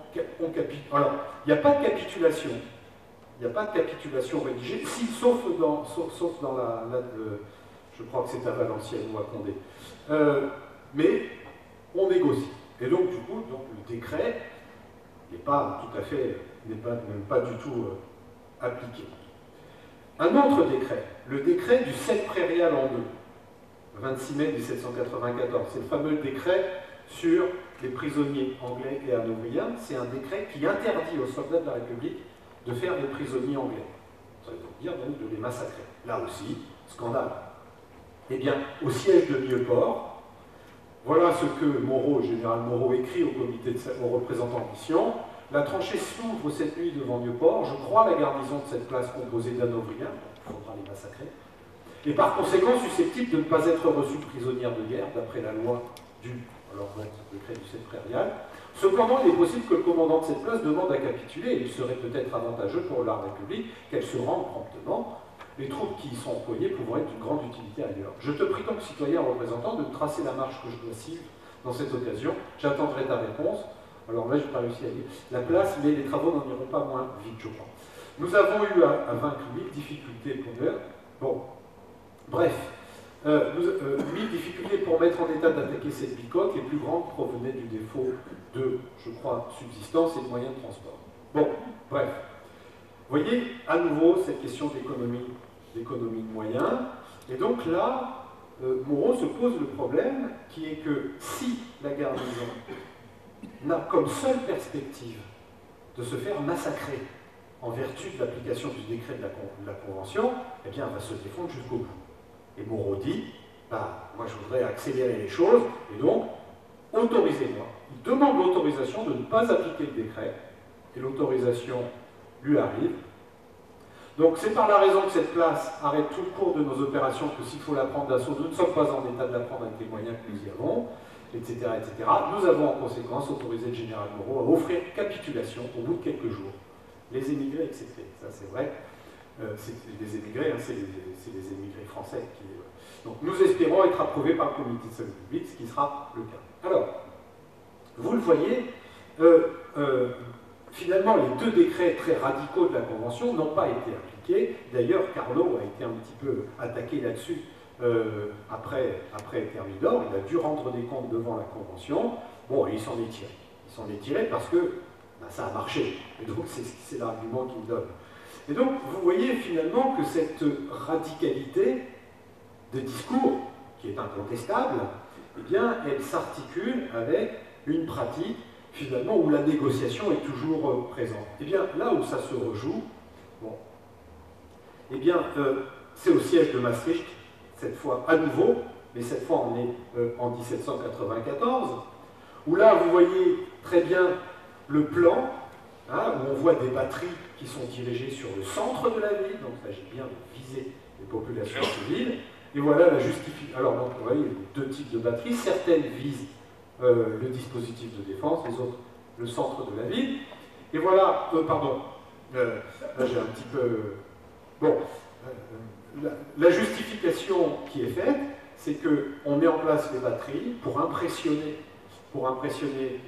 capitule. Alors, il n'y a pas de capitulation. Il n'y a pas de capitulation rédigée, si, sauf dans je crois que c'est à Valenciennes ou à Condé. Mais on négocie. Et donc, du coup, le décret n'est pas tout à fait, même pas du tout appliqué. Un autre décret, le décret du 7 prairial en 2, 26 mai 1794, c'est le fameux décret sur les prisonniers anglais et hanovriens. C'est un décret qui interdit aux soldats de la République de faire des prisonniers anglais. Ça veut dire donc de les massacrer. Là aussi, scandale. Eh bien, au siège de Nieuport, voilà ce que Moreau, le général Moreau, écrit aux représentants de mission. La tranchée s'ouvre cette nuit devant Nieuport. Je crois la garnison de cette place composée d'hanovriens, il faudra les massacrer, et par conséquent susceptible de ne pas être reçue prisonnière de guerre, d'après la loi du décret du 7 prairial. Cependant, il est possible que le commandant de cette place demande à capituler, et il serait peut-être avantageux pour la République qu'elle se rende promptement, les troupes qui y sont employées pouvant être d'une grande utilité ailleurs. Je te prie donc, citoyen représentant, de tracer la marche que je dois suivre dans cette occasion. J'attendrai ta réponse. Alors là, je n'ai pas réussi à lire la place, mais les travaux n'en iront pas moins vite, je crois. Nous avons eu à vaincre 1000 difficultés pour l'heure. Bon, bref, 1000 difficultés pour mettre en état d'attaquer cette bicoque. Les plus grandes provenaient du défaut de, je crois, subsistance et de moyens de transport. Bon, bref. Vous voyez, à nouveau, cette question d'économie de moyens. Et donc là, Moreau se pose le problème qui est que si la garnison n'a comme seule perspective de se faire massacrer en vertu de l'application du décret de la Convention, eh bien, elle va se défendre jusqu'au bout. Et Moreau dit, bah, moi je voudrais accélérer les choses, et donc, autorisez-moi. Il demande l'autorisation de ne pas appliquer le décret, et l'autorisation lui arrive. Donc c'est par la raison que cette place arrête tout le cours de nos opérations que s'il faut la prendre d'assaut, nous ne sommes pas en état de la prendre avec les moyens que nous y avons, etc., etc. Nous avons en conséquence autorisé le général Moreau à offrir capitulation au bout de quelques jours. Les émigrés exceptés, ça c'est vrai, c'est les émigrés, hein, c'est les émigrés français qui... Donc nous espérons être approuvés par le comité de salut public, ce qui sera le cas. Alors, vous le voyez, finalement les 2 décrets très radicaux de la Convention n'ont pas été appliqués. D'ailleurs, Carnot a été un petit peu attaqué là-dessus après Thermidor, il a dû rendre des comptes devant la Convention. Bon, et il s'en est tiré. Il s'en est tiré parce que ben, ça a marché. Et donc, c'est l'argument qu'il donne. Et donc, vous voyez finalement que cette radicalité de discours, qui est incontestable, eh bien, elle s'articule avec une pratique, finalement, où la négociation est toujours présente. Eh bien, là où ça se rejoue, bon, eh bien, c'est au siège de Maastricht, cette fois à nouveau, mais cette fois on est en 1794, où là, vous voyez très bien le plan, hein, où on voit des batteries qui sont dirigées sur le centre de la ville, donc il s'agit bien de viser les populations civiles. Et voilà la justification. Alors, donc, vous voyez, il y a deux types de batteries. Certaines visent le dispositif de défense, les autres le centre de la ville. Et voilà, pardon, là j'ai un petit peu... Bon, la justification qui est faite, c'est qu'on met en place les batteries pour impressionner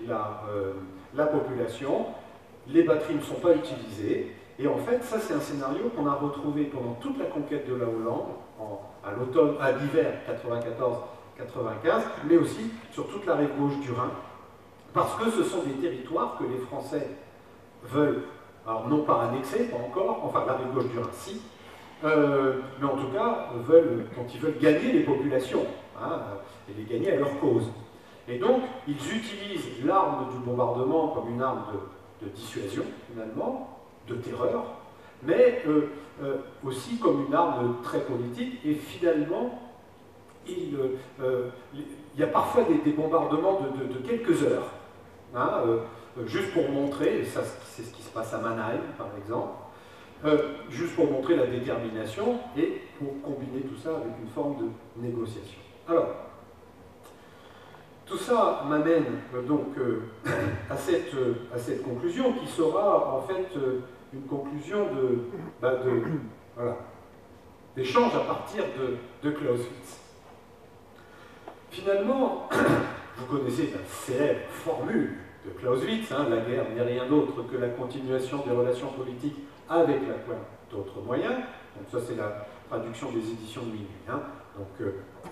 la population. Les batteries ne sont pas utilisées. Et en fait, ça c'est un scénario qu'on a retrouvé pendant toute la conquête de la Hollande, à l'hiver 94-95, mais aussi sur toute la rive gauche du Rhin, parce que ce sont des territoires que les Français veulent, alors non pas annexer, pas encore, enfin la rive gauche du Rhin, si, mais en tout cas, dont ils veulent gagner les populations, hein, et les gagner à leur cause. Et donc, ils utilisent l'arme du bombardement comme une arme de dissuasion, finalement, de terreur, mais aussi comme une arme très politique, et finalement, il y a parfois des bombardements de quelques heures, hein, juste pour montrer, et ça c'est ce qui se passe à Mannheim par exemple, juste pour montrer la détermination et pour combiner tout ça avec une forme de négociation. Alors, tout ça m'amène donc à cette conclusion qui sera en fait une conclusion d'échange à partir de Clausewitz. Finalement, vous connaissez la célèbre formule de Clausewitz, hein, la guerre n'est rien d'autre que la continuation des relations politiques avec la pointe d'autres moyens. Donc ça c'est la traduction des éditions de Minuit. Hein. Donc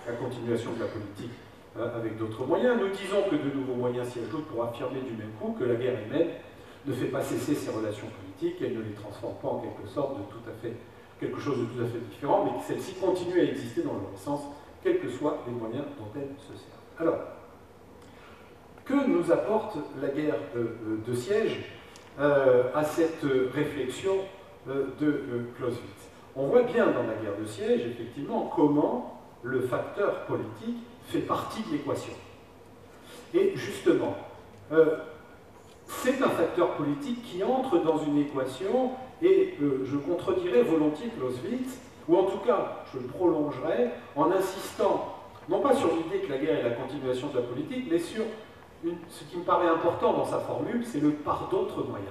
la continuation de la politique avec d'autres moyens. Nous disons que de nouveaux moyens s'y ajoutent pour affirmer du même coup que la guerre elle-même ne fait pas cesser ses relations politiques, elle ne les transforme pas en quelque sorte de quelque chose de tout à fait différent, mais que celles-ci continuent à exister dans leur essence, quels que soient les moyens dont elles se servent. Alors, que nous apporte la guerre de siège à cette réflexion de Clausewitz? On voit bien dans la guerre de siège, effectivement, comment le facteur politique fait partie de l'équation. Et justement, c'est un facteur politique qui entre dans une équation, et je contredirais volontiers Clausewitz, ou en tout cas, je le prolongerai, en insistant, non pas sur l'idée que la guerre est la continuation de la politique, mais sur ce qui me paraît important dans sa formule, c'est le par d'autres moyens.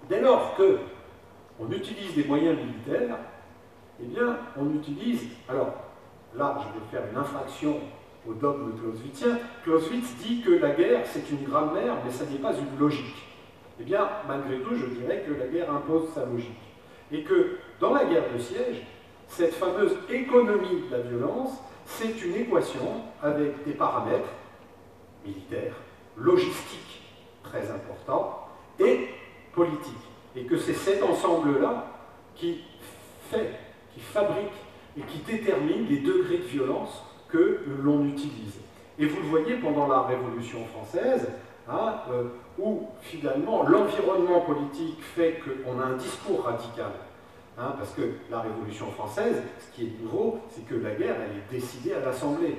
Dès lors qu'on utilise des moyens militaires, eh bien, on utilise... Alors, là, je vais faire une infraction au dogme clausewitzien. Clausewitz dit que la guerre, c'est une grammaire, mais ça n'est pas une logique. Eh bien, malgré tout, je dirais que la guerre impose sa logique. Et que, dans la guerre de siège, cette fameuse économie de la violence, c'est une équation avec des paramètres militaires, logistiques très importants, et politiques. Et que c'est cet ensemble-là qui fabrique et qui détermine les degrés de violence que l'on utilise. Et vous le voyez pendant la Révolution française, hein, où finalement l'environnement politique fait qu'on a un discours radical. Hein, parce que la Révolution française, ce qui est nouveau, c'est que la guerre, elle est décidée à l'Assemblée,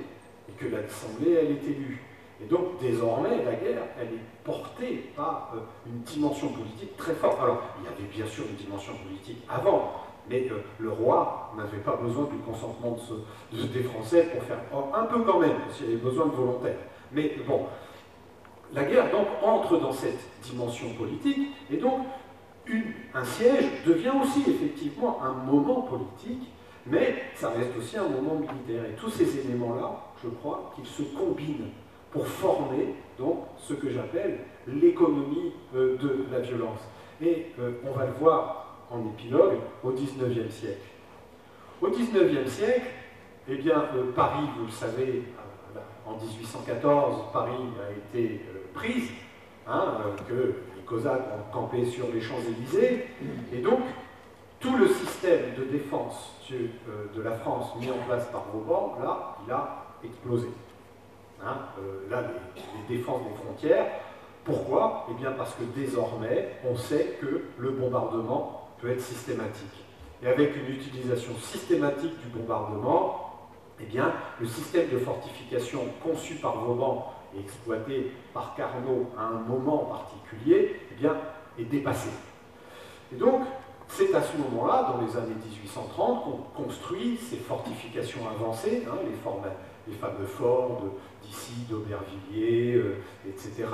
et que l'Assemblée, elle est élue. Et donc, désormais, la guerre, elle est portée par une dimension politique très forte. Alors, il y avait bien sûr une dimension politique avant, mais le roi n'avait pas besoin du consentement des Français pour faire un peu quand même, s'il y avait besoin de volontaires. Mais bon, la guerre donc entre dans cette dimension politique, et donc un siège devient aussi effectivement un moment politique, mais ça reste aussi un moment militaire. Et tous ces éléments-là, je crois qu'ils se combinent pour former donc ce que j'appelle l'économie de la violence. Et on va le voir en épilogue au XIXe siècle. Au XIXe siècle, Eh bien, Paris, vous le savez, en 1814, Paris a été prise, hein, que les Cosaques ont campé sur les Champs-Élysées, et donc tout le système de défense de la France mis en place par Vauban, là, il a explosé. Hein, là, les défenses des frontières. Pourquoi? Eh bien, parce que désormais, on sait que le bombardement peut être systématique. Et avec une utilisation systématique du bombardement, eh bien, le système de fortification conçu par Vauban et exploité par Carnot à un moment particulier, eh bien, est dépassé. Et donc, c'est à ce moment-là, dans les années 1830, qu'on construit ces fortifications avancées, hein, les fameux forts d'Issy, d'Aubervilliers, etc.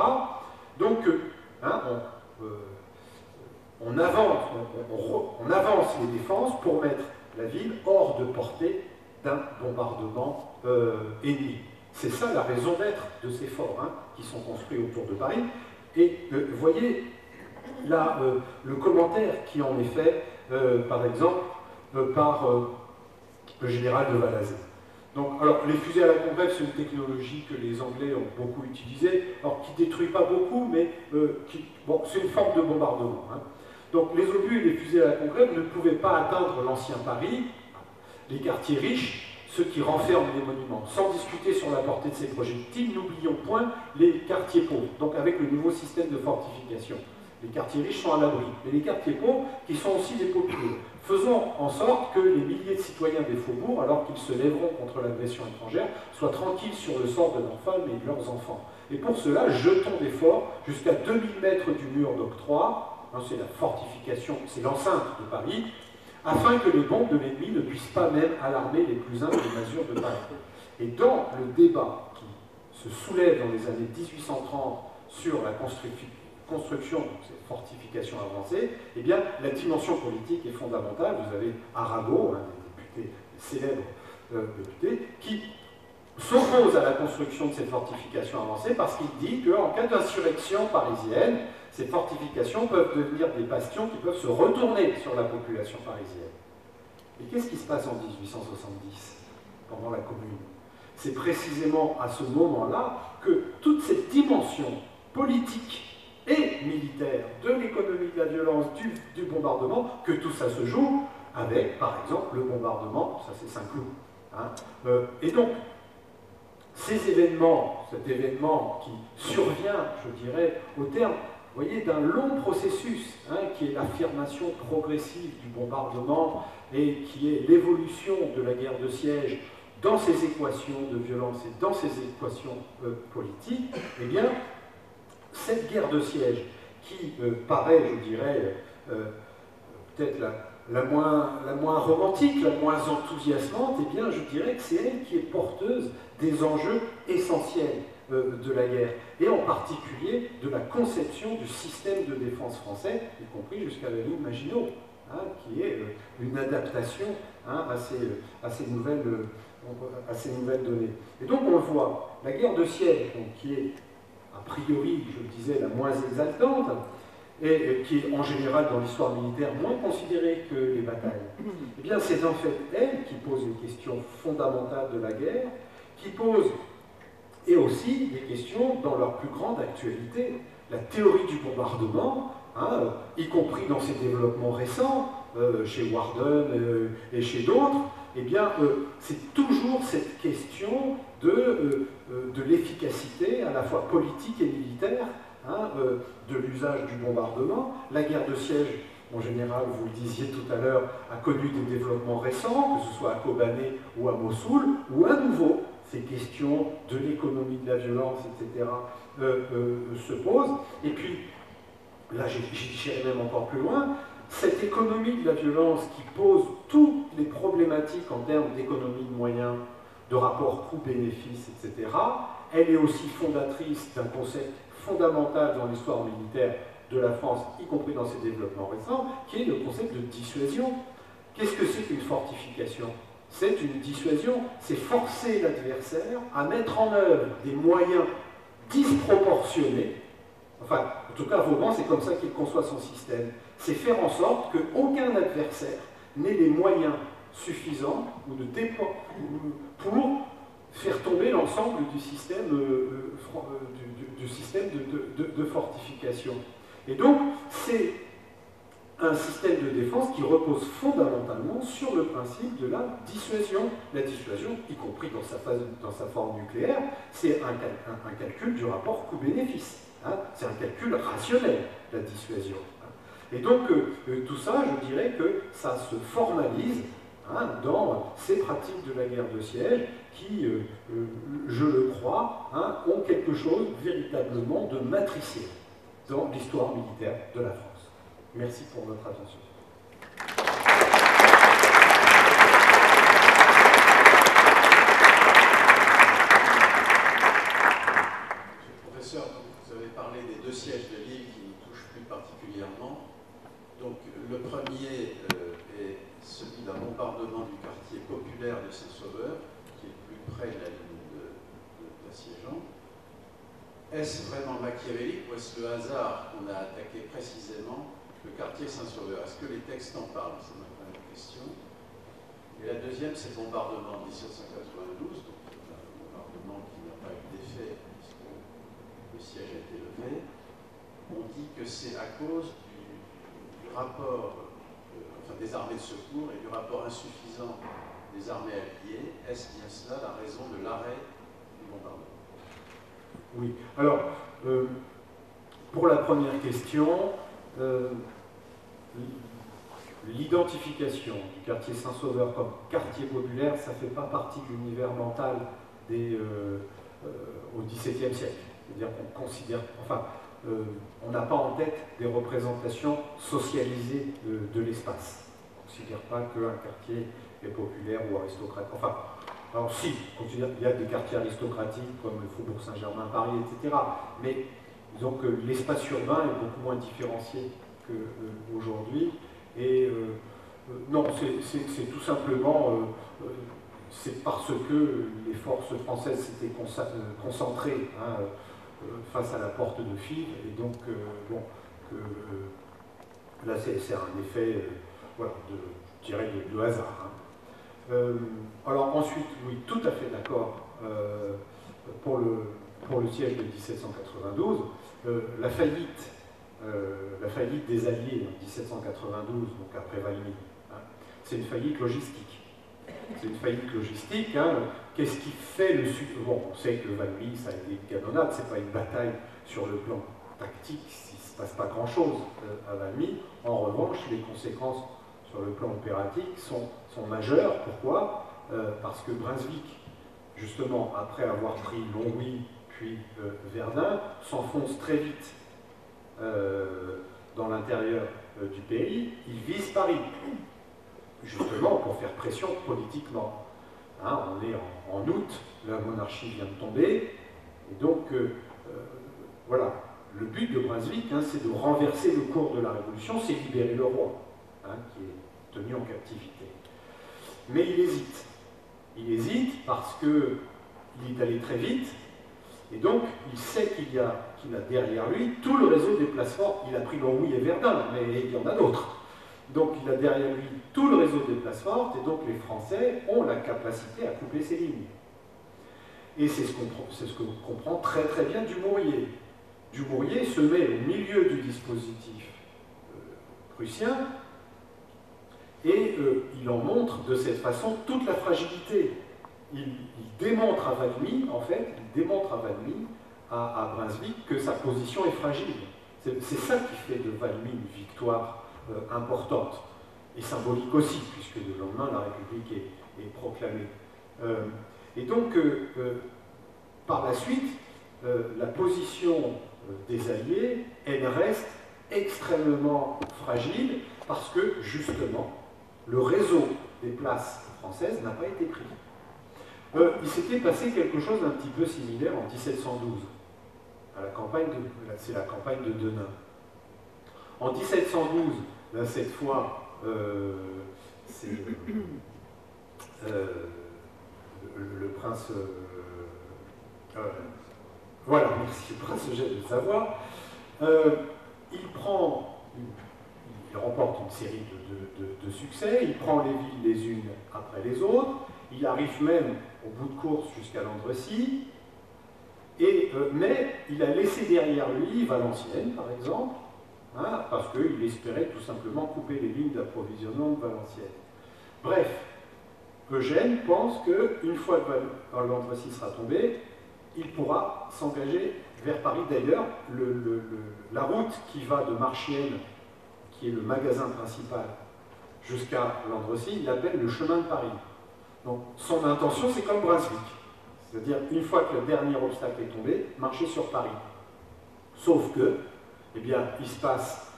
Donc, hein, on avance les défenses pour mettre la ville hors de portée d'un bombardement ennemi. C'est ça la raison d'être de ces forts, hein, qui sont construits autour de Paris. Et vous voyez là le commentaire qui en est fait, par exemple, par le général de Valazé. Donc, alors, les fusées à la congrève, c'est une technologie que les Anglais ont beaucoup utilisée, alors qui ne détruit pas beaucoup, mais bon, c'est une forme de bombardement. Hein. Donc, les obus et les fusées à la congrève ne pouvaient pas atteindre l'ancien Paris, les quartiers riches, ceux qui renferment les monuments. Sans discuter sur la portée de ces projectiles, n'oublions point les quartiers pauvres, donc avec le nouveau système de fortification. Les quartiers riches sont à l'abri, mais les quartiers pauvres, qui sont aussi des populaires. Faisons en sorte que les milliers de citoyens des faubourgs, alors qu'ils se lèveront contre l'agression étrangère, soient tranquilles sur le sort de leurs femmes et de leurs enfants. Et pour cela, jetons des forts jusqu'à 2000 mètres du mur d'octroi, hein, c'est la fortification, c'est l'enceinte de Paris, afin que les bombes de l'ennemi ne puissent pas même alarmer les plus humbles masures de Paris. Et dans le débat qui se soulève dans les années 1830 sur la construction de ces fortifications avancées, eh bien, la dimension politique est fondamentale. Vous avez Arago, un des députés, célèbres députés, qui s'oppose à la construction de ces fortifications avancées parce qu'il dit qu'en cas d'insurrection parisienne, ces fortifications peuvent devenir des bastions qui peuvent se retourner sur la population parisienne. Et qu'est-ce qui se passe en 1870, pendant la Commune? C'est précisément à ce moment-là que toute cette dimension politique et militaire de l'économie de la violence, du bombardement, que tout ça se joue avec, par exemple, le bombardement, ça c'est Saint-Cloud. Hein. Et donc, ces événements, cet événement qui survient, je dirais, au terme, vous voyez, d'un long processus, hein, qui est l'affirmation progressive du bombardement et qui est l'évolution de la guerre de siège dans ses équations de violence et dans ses équations politiques, eh bien, cette guerre de siège qui paraît, je dirais, peut-être la moins romantique, la moins enthousiasmante, eh bien, je dirais que c'est elle qui est porteuse des enjeux essentiels de la guerre, et en particulier de la conception du système de défense français, y compris jusqu'à la ligne Maginot, hein, qui est une adaptation, hein, à ces nouvelles données. Et donc on le voit, la guerre de siège, donc, qui est a priori, je le disais, la moins exaltante, et qui est en général dans l'histoire militaire moins considérée que les batailles, eh bien c'est en fait elle qui pose les questions fondamentales de la guerre, qui pose, et aussi des questions dans leur plus grande actualité. La théorie du bombardement, hein, y compris dans ses développements récents, chez Warden et chez d'autres, eh bien, c'est toujours cette question de l'efficacité à la fois politique et militaire, hein, de l'usage du bombardement. La guerre de siège, en général, vous le disiez tout à l'heure, a connu des développements récents, que ce soit à Kobané ou à Mossoul, où à nouveau ces questions de l'économie de la violence, etc., se posent. Et puis, là j'irai même encore plus loin, cette économie de la violence qui pose toutes les problématiques en termes d'économie de moyens, de rapport coût-bénéfice, etc., elle est aussi fondatrice d'un concept fondamental dans l'histoire militaire de la France, y compris dans ses développements récents, qui est le concept de dissuasion. Qu'est-ce que c'est qu'une fortification? C'est une dissuasion, c'est forcer l'adversaire à mettre en œuvre des moyens disproportionnés. Enfin, en tout cas, Vauban, c'est comme ça qu'il conçoit son système. C'est faire en sorte qu'aucun adversaire n'ait les moyens suffisant ou pour faire tomber l'ensemble du système, de fortification. Et donc, c'est un système de défense qui repose fondamentalement sur le principe de la dissuasion. La dissuasion, y compris dans sa forme nucléaire, c'est un calcul du rapport coût-bénéfice. Hein, c'est un calcul rationnel, la dissuasion. Et donc, tout ça, je dirais que ça se formalise dans ces pratiques de la guerre de siège qui, je le crois, ont quelque chose véritablement de matriciel dans l'histoire militaire de la France. Merci pour votre attention. Monsieur le professeur, vous avez parlé des deux sièges de Lille qui nous touchent plus particulièrement. Donc le premier est celui d'un bombardement du quartier populaire de Saint-Sauveur, qui est plus près de la ligne d'assiégeant. Est-ce vraiment machiavélique ou est-ce le hasard qu'on a attaqué précisément le quartier Saint-Sauveur? Est-ce que les textes en parlent? C'est ma première question. Et la deuxième, c'est le bombardement de 1792, donc un bombardement qui n'a pas eu d'effet puisque le siège a été levé. On dit que c'est à cause du rapport des armées de secours et du rapport insuffisant des armées alliées. Est-ce bien cela la raison de l'arrêt du bombardement? Oui. Alors, pour la première question, l'identification du quartier Saint-Sauveur comme quartier populaire, ça ne fait pas partie de l'univers mental au XVIIe siècle. C'est-à-dire qu'on considère, on n'a pas en tête des représentations socialisées de l'espace. On ne considère pas qu'un quartier est populaire ou aristocratique. Alors si, on considère qu'il y a des quartiers aristocratiques comme le Faubourg Saint-Germain, Paris, etc. Mais disons que l'espace urbain est beaucoup moins différencié qu'aujourd'hui. Et non, c'est tout simplement, c'est parce que les forces françaises s'étaient concentrées face à la porte de Fives, et donc là c'est un effet je dirais de hasard. Alors ensuite, oui, tout à fait d'accord pour le siège de 1792, la faillite des Alliés en 1792, donc après Valmy, c'est une faillite logistique. C'est une faillite logistique. Qu'est-ce qui fait le sud? Bon, on sait que Valmy, ça a été une canonnade, c'est pas une bataille sur le plan tactique, il ne se passe pas grand-chose à Valmy. En revanche, les conséquences sur le plan opératique sont majeures. Pourquoi? Parce que Brunswick, justement, après avoir pris Longwy puis Verdun, s'enfonce très vite dans l'intérieur du pays. Il vise Paris, justement pour faire pression politiquement. On est en août, la monarchie vient de tomber, et donc voilà, le but de Brunswick, c'est de renverser le cours de la Révolution, c'est libérer le roi, qui est tenu en captivité. Mais il hésite. Il hésite parce qu'il est allé très vite, et donc il sait qu'il a derrière lui tout le réseau des places fortes. Il a pris Longwy et Verdun, mais il y en a d'autres. Donc il a derrière lui tout le réseau des places fortes, et donc les Français ont la capacité à couper ces lignes. Et c'est ce que comprend très très bien Dumouriez. Dumouriez se met au milieu du dispositif prussien, et il en montre de cette façon toute la fragilité. Il démontre à Valmy, en fait, à Brunswick, que sa position est fragile. C'est ça qui fait de Valmy une victoire importante, et symbolique aussi, puisque le lendemain, la République est proclamée. Et donc, par la suite, la position des Alliés, elle reste extrêmement fragile, parce que, justement, le réseau des places françaises n'a pas été pris. Il s'était passé quelque chose d'un petit peu similaire en 1712, c'est la campagne de Denain. En 1712, là, cette fois, c'est le prince... merci, le prince Eugène de Savoie. Il il remporte une série de succès, il prend les villes les unes après les autres, il arrive même au bout de course jusqu'à Landrecies, mais il a laissé derrière lui Valenciennes, par exemple, hein, parce qu'il espérait tout simplement couper les lignes d'approvisionnement de Valenciennes. Bref, Eugène pense qu'une fois que Landrecies sera tombé, il pourra s'engager vers Paris. D'ailleurs, la route qui va de Marchiennes, qui est le magasin principal, jusqu'à Landrecies, il l'appelle le chemin de Paris. Donc son intention, c'est comme Brunswick. C'est-à-dire, une fois que le dernier obstacle est tombé, marcher sur Paris. Sauf que, eh bien, il se passe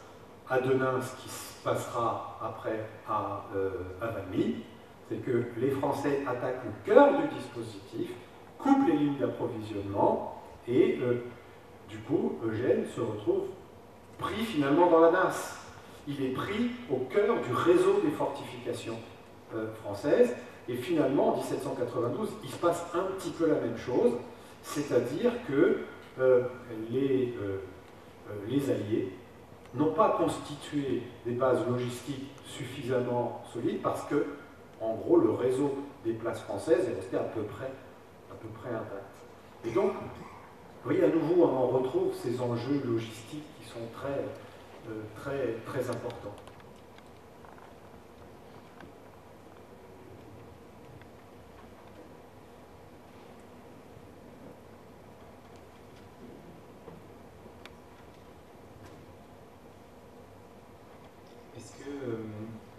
à Denain ce qui se passera après à Valmy, c'est que les Français attaquent le cœur du dispositif, coupent les lignes d'approvisionnement, et du coup, Eugène se retrouve pris finalement dans la nasse. Il est pris au cœur du réseau des fortifications françaises, et finalement, en 1792, il se passe un petit peu la même chose, c'est-à-dire que les Alliés n'ont pas constitué des bases logistiques suffisamment solides parce que, en gros, le réseau des places françaises est resté à peu près intact. Et donc, vous voyez, à nouveau, on retrouve ces enjeux logistiques qui sont très importants.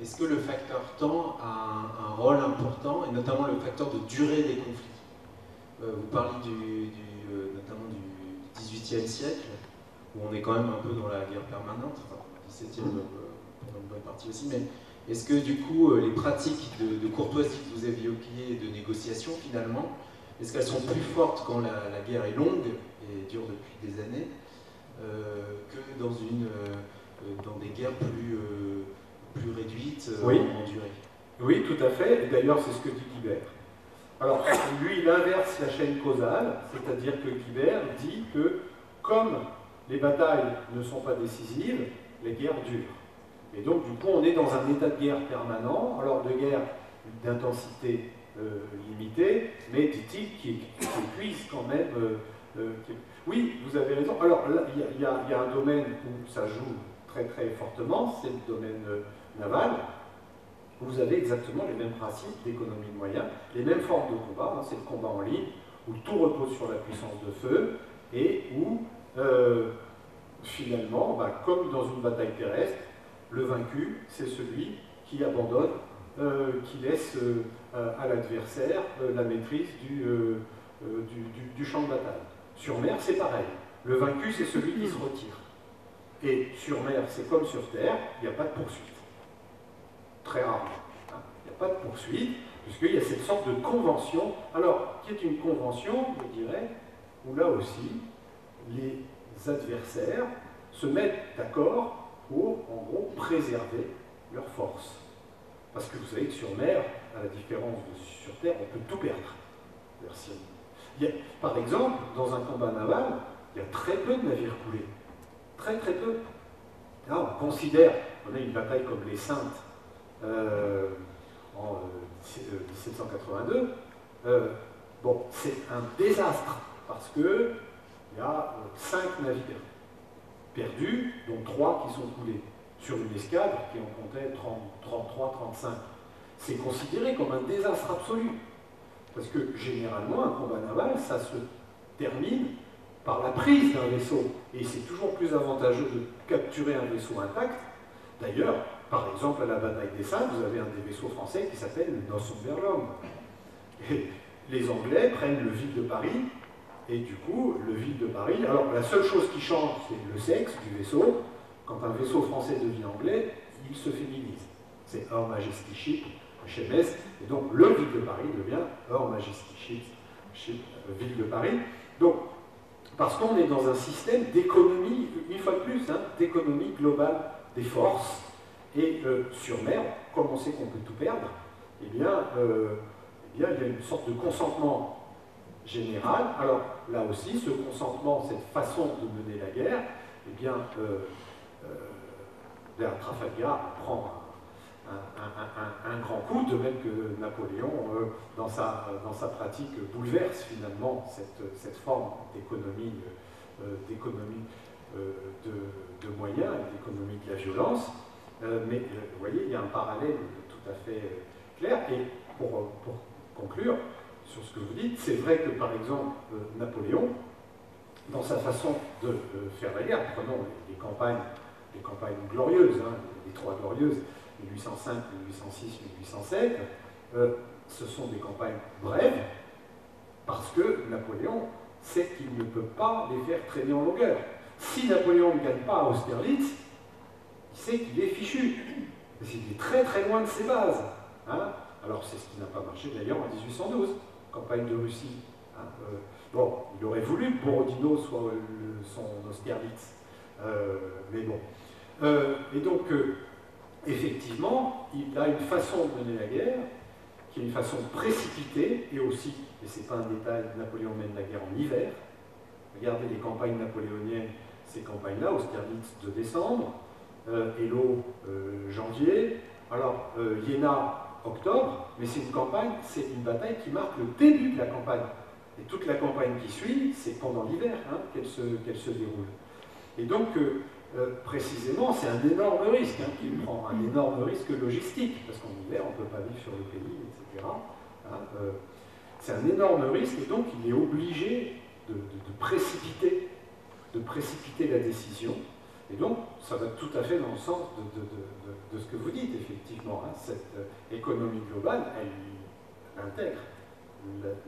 Est-ce que le facteur temps a un rôle important, et notamment le facteur de durée des conflits? Vous parlez notamment du XVIIIe siècle, où on est quand même un peu dans la guerre permanente, enfin, XVIIe pour une bonne partie aussi, mais est-ce que du coup les pratiques de courtoisie que vous avez évoquées et de négociation finalement, est-ce qu'elles sont plus fortes quand la guerre est longue et dure depuis des années que dans des guerres plus réduites en durée? Oui, tout à fait. D'ailleurs, c'est ce que dit Guibert. Alors, lui, il inverse la chaîne causale, c'est-à-dire que Guibert dit que, comme les batailles ne sont pas décisives, les guerres durent. Et donc, du coup, on est dans un état de guerre permanent, alors de guerre d'intensité limitée, mais, dit-il, qui épuise quand même. Oui, vous avez raison. Alors, là, il y a un domaine où ça joue très très fortement, c'est le domaine naval, où vous avez exactement les mêmes principes d'économie de moyens, les mêmes formes de combat, hein, c'est le combat en ligne, où tout repose sur la puissance de feu, et où, finalement, comme dans une bataille terrestre, le vaincu, c'est celui qui abandonne, qui laisse à l'adversaire la maîtrise du champ de bataille. Sur mer, c'est pareil. Le vaincu, c'est celui qui se retire. Et sur mer, c'est comme sur terre, il n'y a pas de poursuite. Très rarement. Hein. Il n'y a pas de poursuite, puisqu'il y a cette sorte de convention, alors, qui est une convention, je dirais, où là aussi, les adversaires se mettent d'accord pour, en gros, préserver leurs forces. Parce que vous savez que sur mer, à la différence de sur terre, on peut tout perdre. Par exemple, dans un combat naval, il y a très peu de navires coulés. Très très peu. Là, on considère, on a une bataille comme les Saintes en 1782. Bon, c'est un désastre parce que il y a 5 navires perdus, dont 3 qui sont coulés, sur une escadre qui en comptait 33, 35. C'est considéré comme un désastre absolu. Parce que généralement, un combat naval, ça se termine par la prise d'un vaisseau. Et c'est toujours plus avantageux de capturer un vaisseau intact. D'ailleurs, par exemple, à la bataille des Saintes, vous avez un des vaisseaux français qui s'appelle le Northumberland. Et les Anglais prennent le Ville de Paris, et du coup, le Ville de Paris... Alors, la seule chose qui change, c'est le sexe du vaisseau. Quand un vaisseau français devient anglais, il se féminise. C'est Her Majesty's Ship, HMS, et donc le Ville de Paris devient Her Majesty's Ship, Ville de Paris. Donc, parce qu'on est dans un système d'économie, une fois de plus, hein, d'économie globale des forces, et sur mer, comme on sait qu'on peut tout perdre, eh bien, il y a une sorte de consentement général. Alors, là aussi, ce consentement, cette façon de mener la guerre, eh bien, Trafalgar prend un grand coup, de même que Napoléon, dans sa pratique, bouleverse finalement cette forme d'économie de moyens, d'économie de la violence. Mais vous voyez, il y a un parallèle tout à fait clair. Et pour conclure sur ce que vous dites, c'est vrai que par exemple Napoléon, dans sa façon de faire la guerre, prenons les campagnes glorieuses, hein, les trois glorieuses, 1805, 1806, 1807, ce sont des campagnes brèves, parce que Napoléon sait qu'il ne peut pas les faire traîner en longueur. Si Napoléon ne gagne pas à Austerlitz, il sait qu'il est fichu, parce qu'il est très très loin de ses bases. Hein. Alors c'est ce qui n'a pas marché d'ailleurs en 1812, campagne de Russie. Hein. Bon, il aurait voulu que Borodino soit son Austerlitz, mais bon. Et donc, effectivement, il a une façon de mener la guerre, qui est une façon précipitée, et aussi, et c'est pas un détail, Napoléon mène la guerre en hiver. Regardez les campagnes napoléoniennes, ces campagnes-là, Austerlitz de décembre, Eylau janvier, alors Iéna octobre, mais c'est une bataille qui marque le début de la campagne. Et toute la campagne qui suit, c'est pendant l'hiver hein, qu'elle se déroule. Et donc, précisément, c'est un énorme risque hein, qu'il prend, un énorme risque logistique, parce qu'en hiver, on ne peut pas vivre sur le pays, etc. Hein, c'est un énorme risque, et donc il est obligé de précipiter la décision. Et donc, ça va tout à fait dans le sens de ce que vous dites, effectivement. Hein, cette économie globale, elle intègre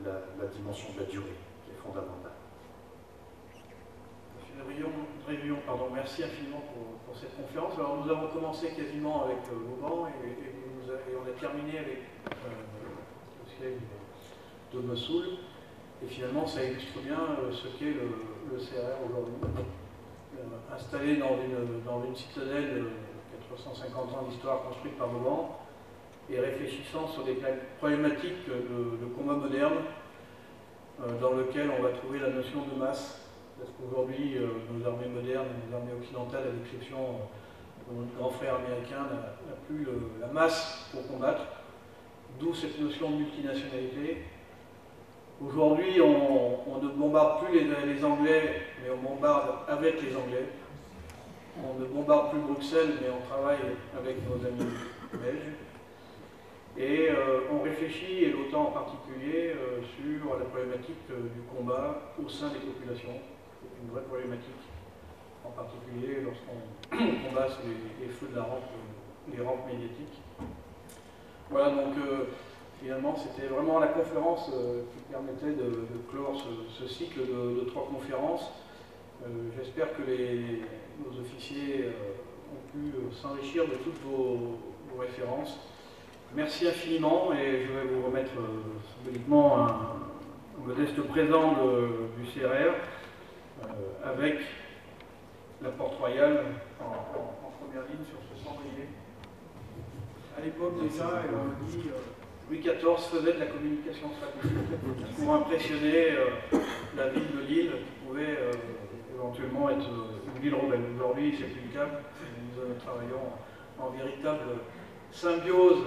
la dimension de la durée, qui est fondamentale. Réunion, pardon, merci infiniment pour cette conférence. Alors, nous avons commencé quasiment avec Vauban et on a terminé avec le siège de Mossoul. Et finalement, ça illustre bien ce qu'est le CRR aujourd'hui. Installé dans une citadelle de 450 ans d'histoire construite par Vauban et réfléchissant sur des problématiques de combat moderne dans lequel on va trouver la notion de masse. Parce qu'aujourd'hui, nos armées modernes, nos armées occidentales, à l'exception de notre grand frère américain, n'a plus la masse pour combattre. D'où cette notion de multinationalité. Aujourd'hui, on ne bombarde plus les Anglais, mais on bombarde avec les Anglais. On ne bombarde plus Bruxelles, mais on travaille avec nos amis belges. Et on réfléchit, et l'OTAN en particulier, sur la problématique du combat au sein des populations. C'est une vraie problématique, en particulier lorsqu'on combat sur les feux de la rampe, les rampes médiatiques. Voilà, donc finalement, c'était vraiment la conférence qui permettait de clore ce cycle de 3 conférences. J'espère que nos officiers ont pu s'enrichir de toutes vos références. Merci infiniment et je vais vous remettre symboliquement un modeste présent du CRR avec la Porte Royale en première ligne sur ce cendrier. À l'époque déjà, on le dit, Louis XIV faisait de la communication stratégique pour impressionner la ville de Lille qui pouvait éventuellement être une ville rebelle. Aujourd'hui, c'est plus le cas. Nous travaillons en véritable symbiose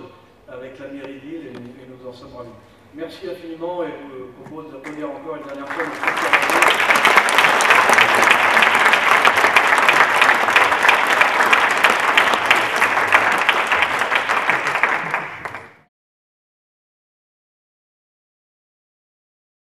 avec la mairie de Lille et nous en sommes ravis. Merci infiniment et je vous propose d'applaudir encore une dernière fois.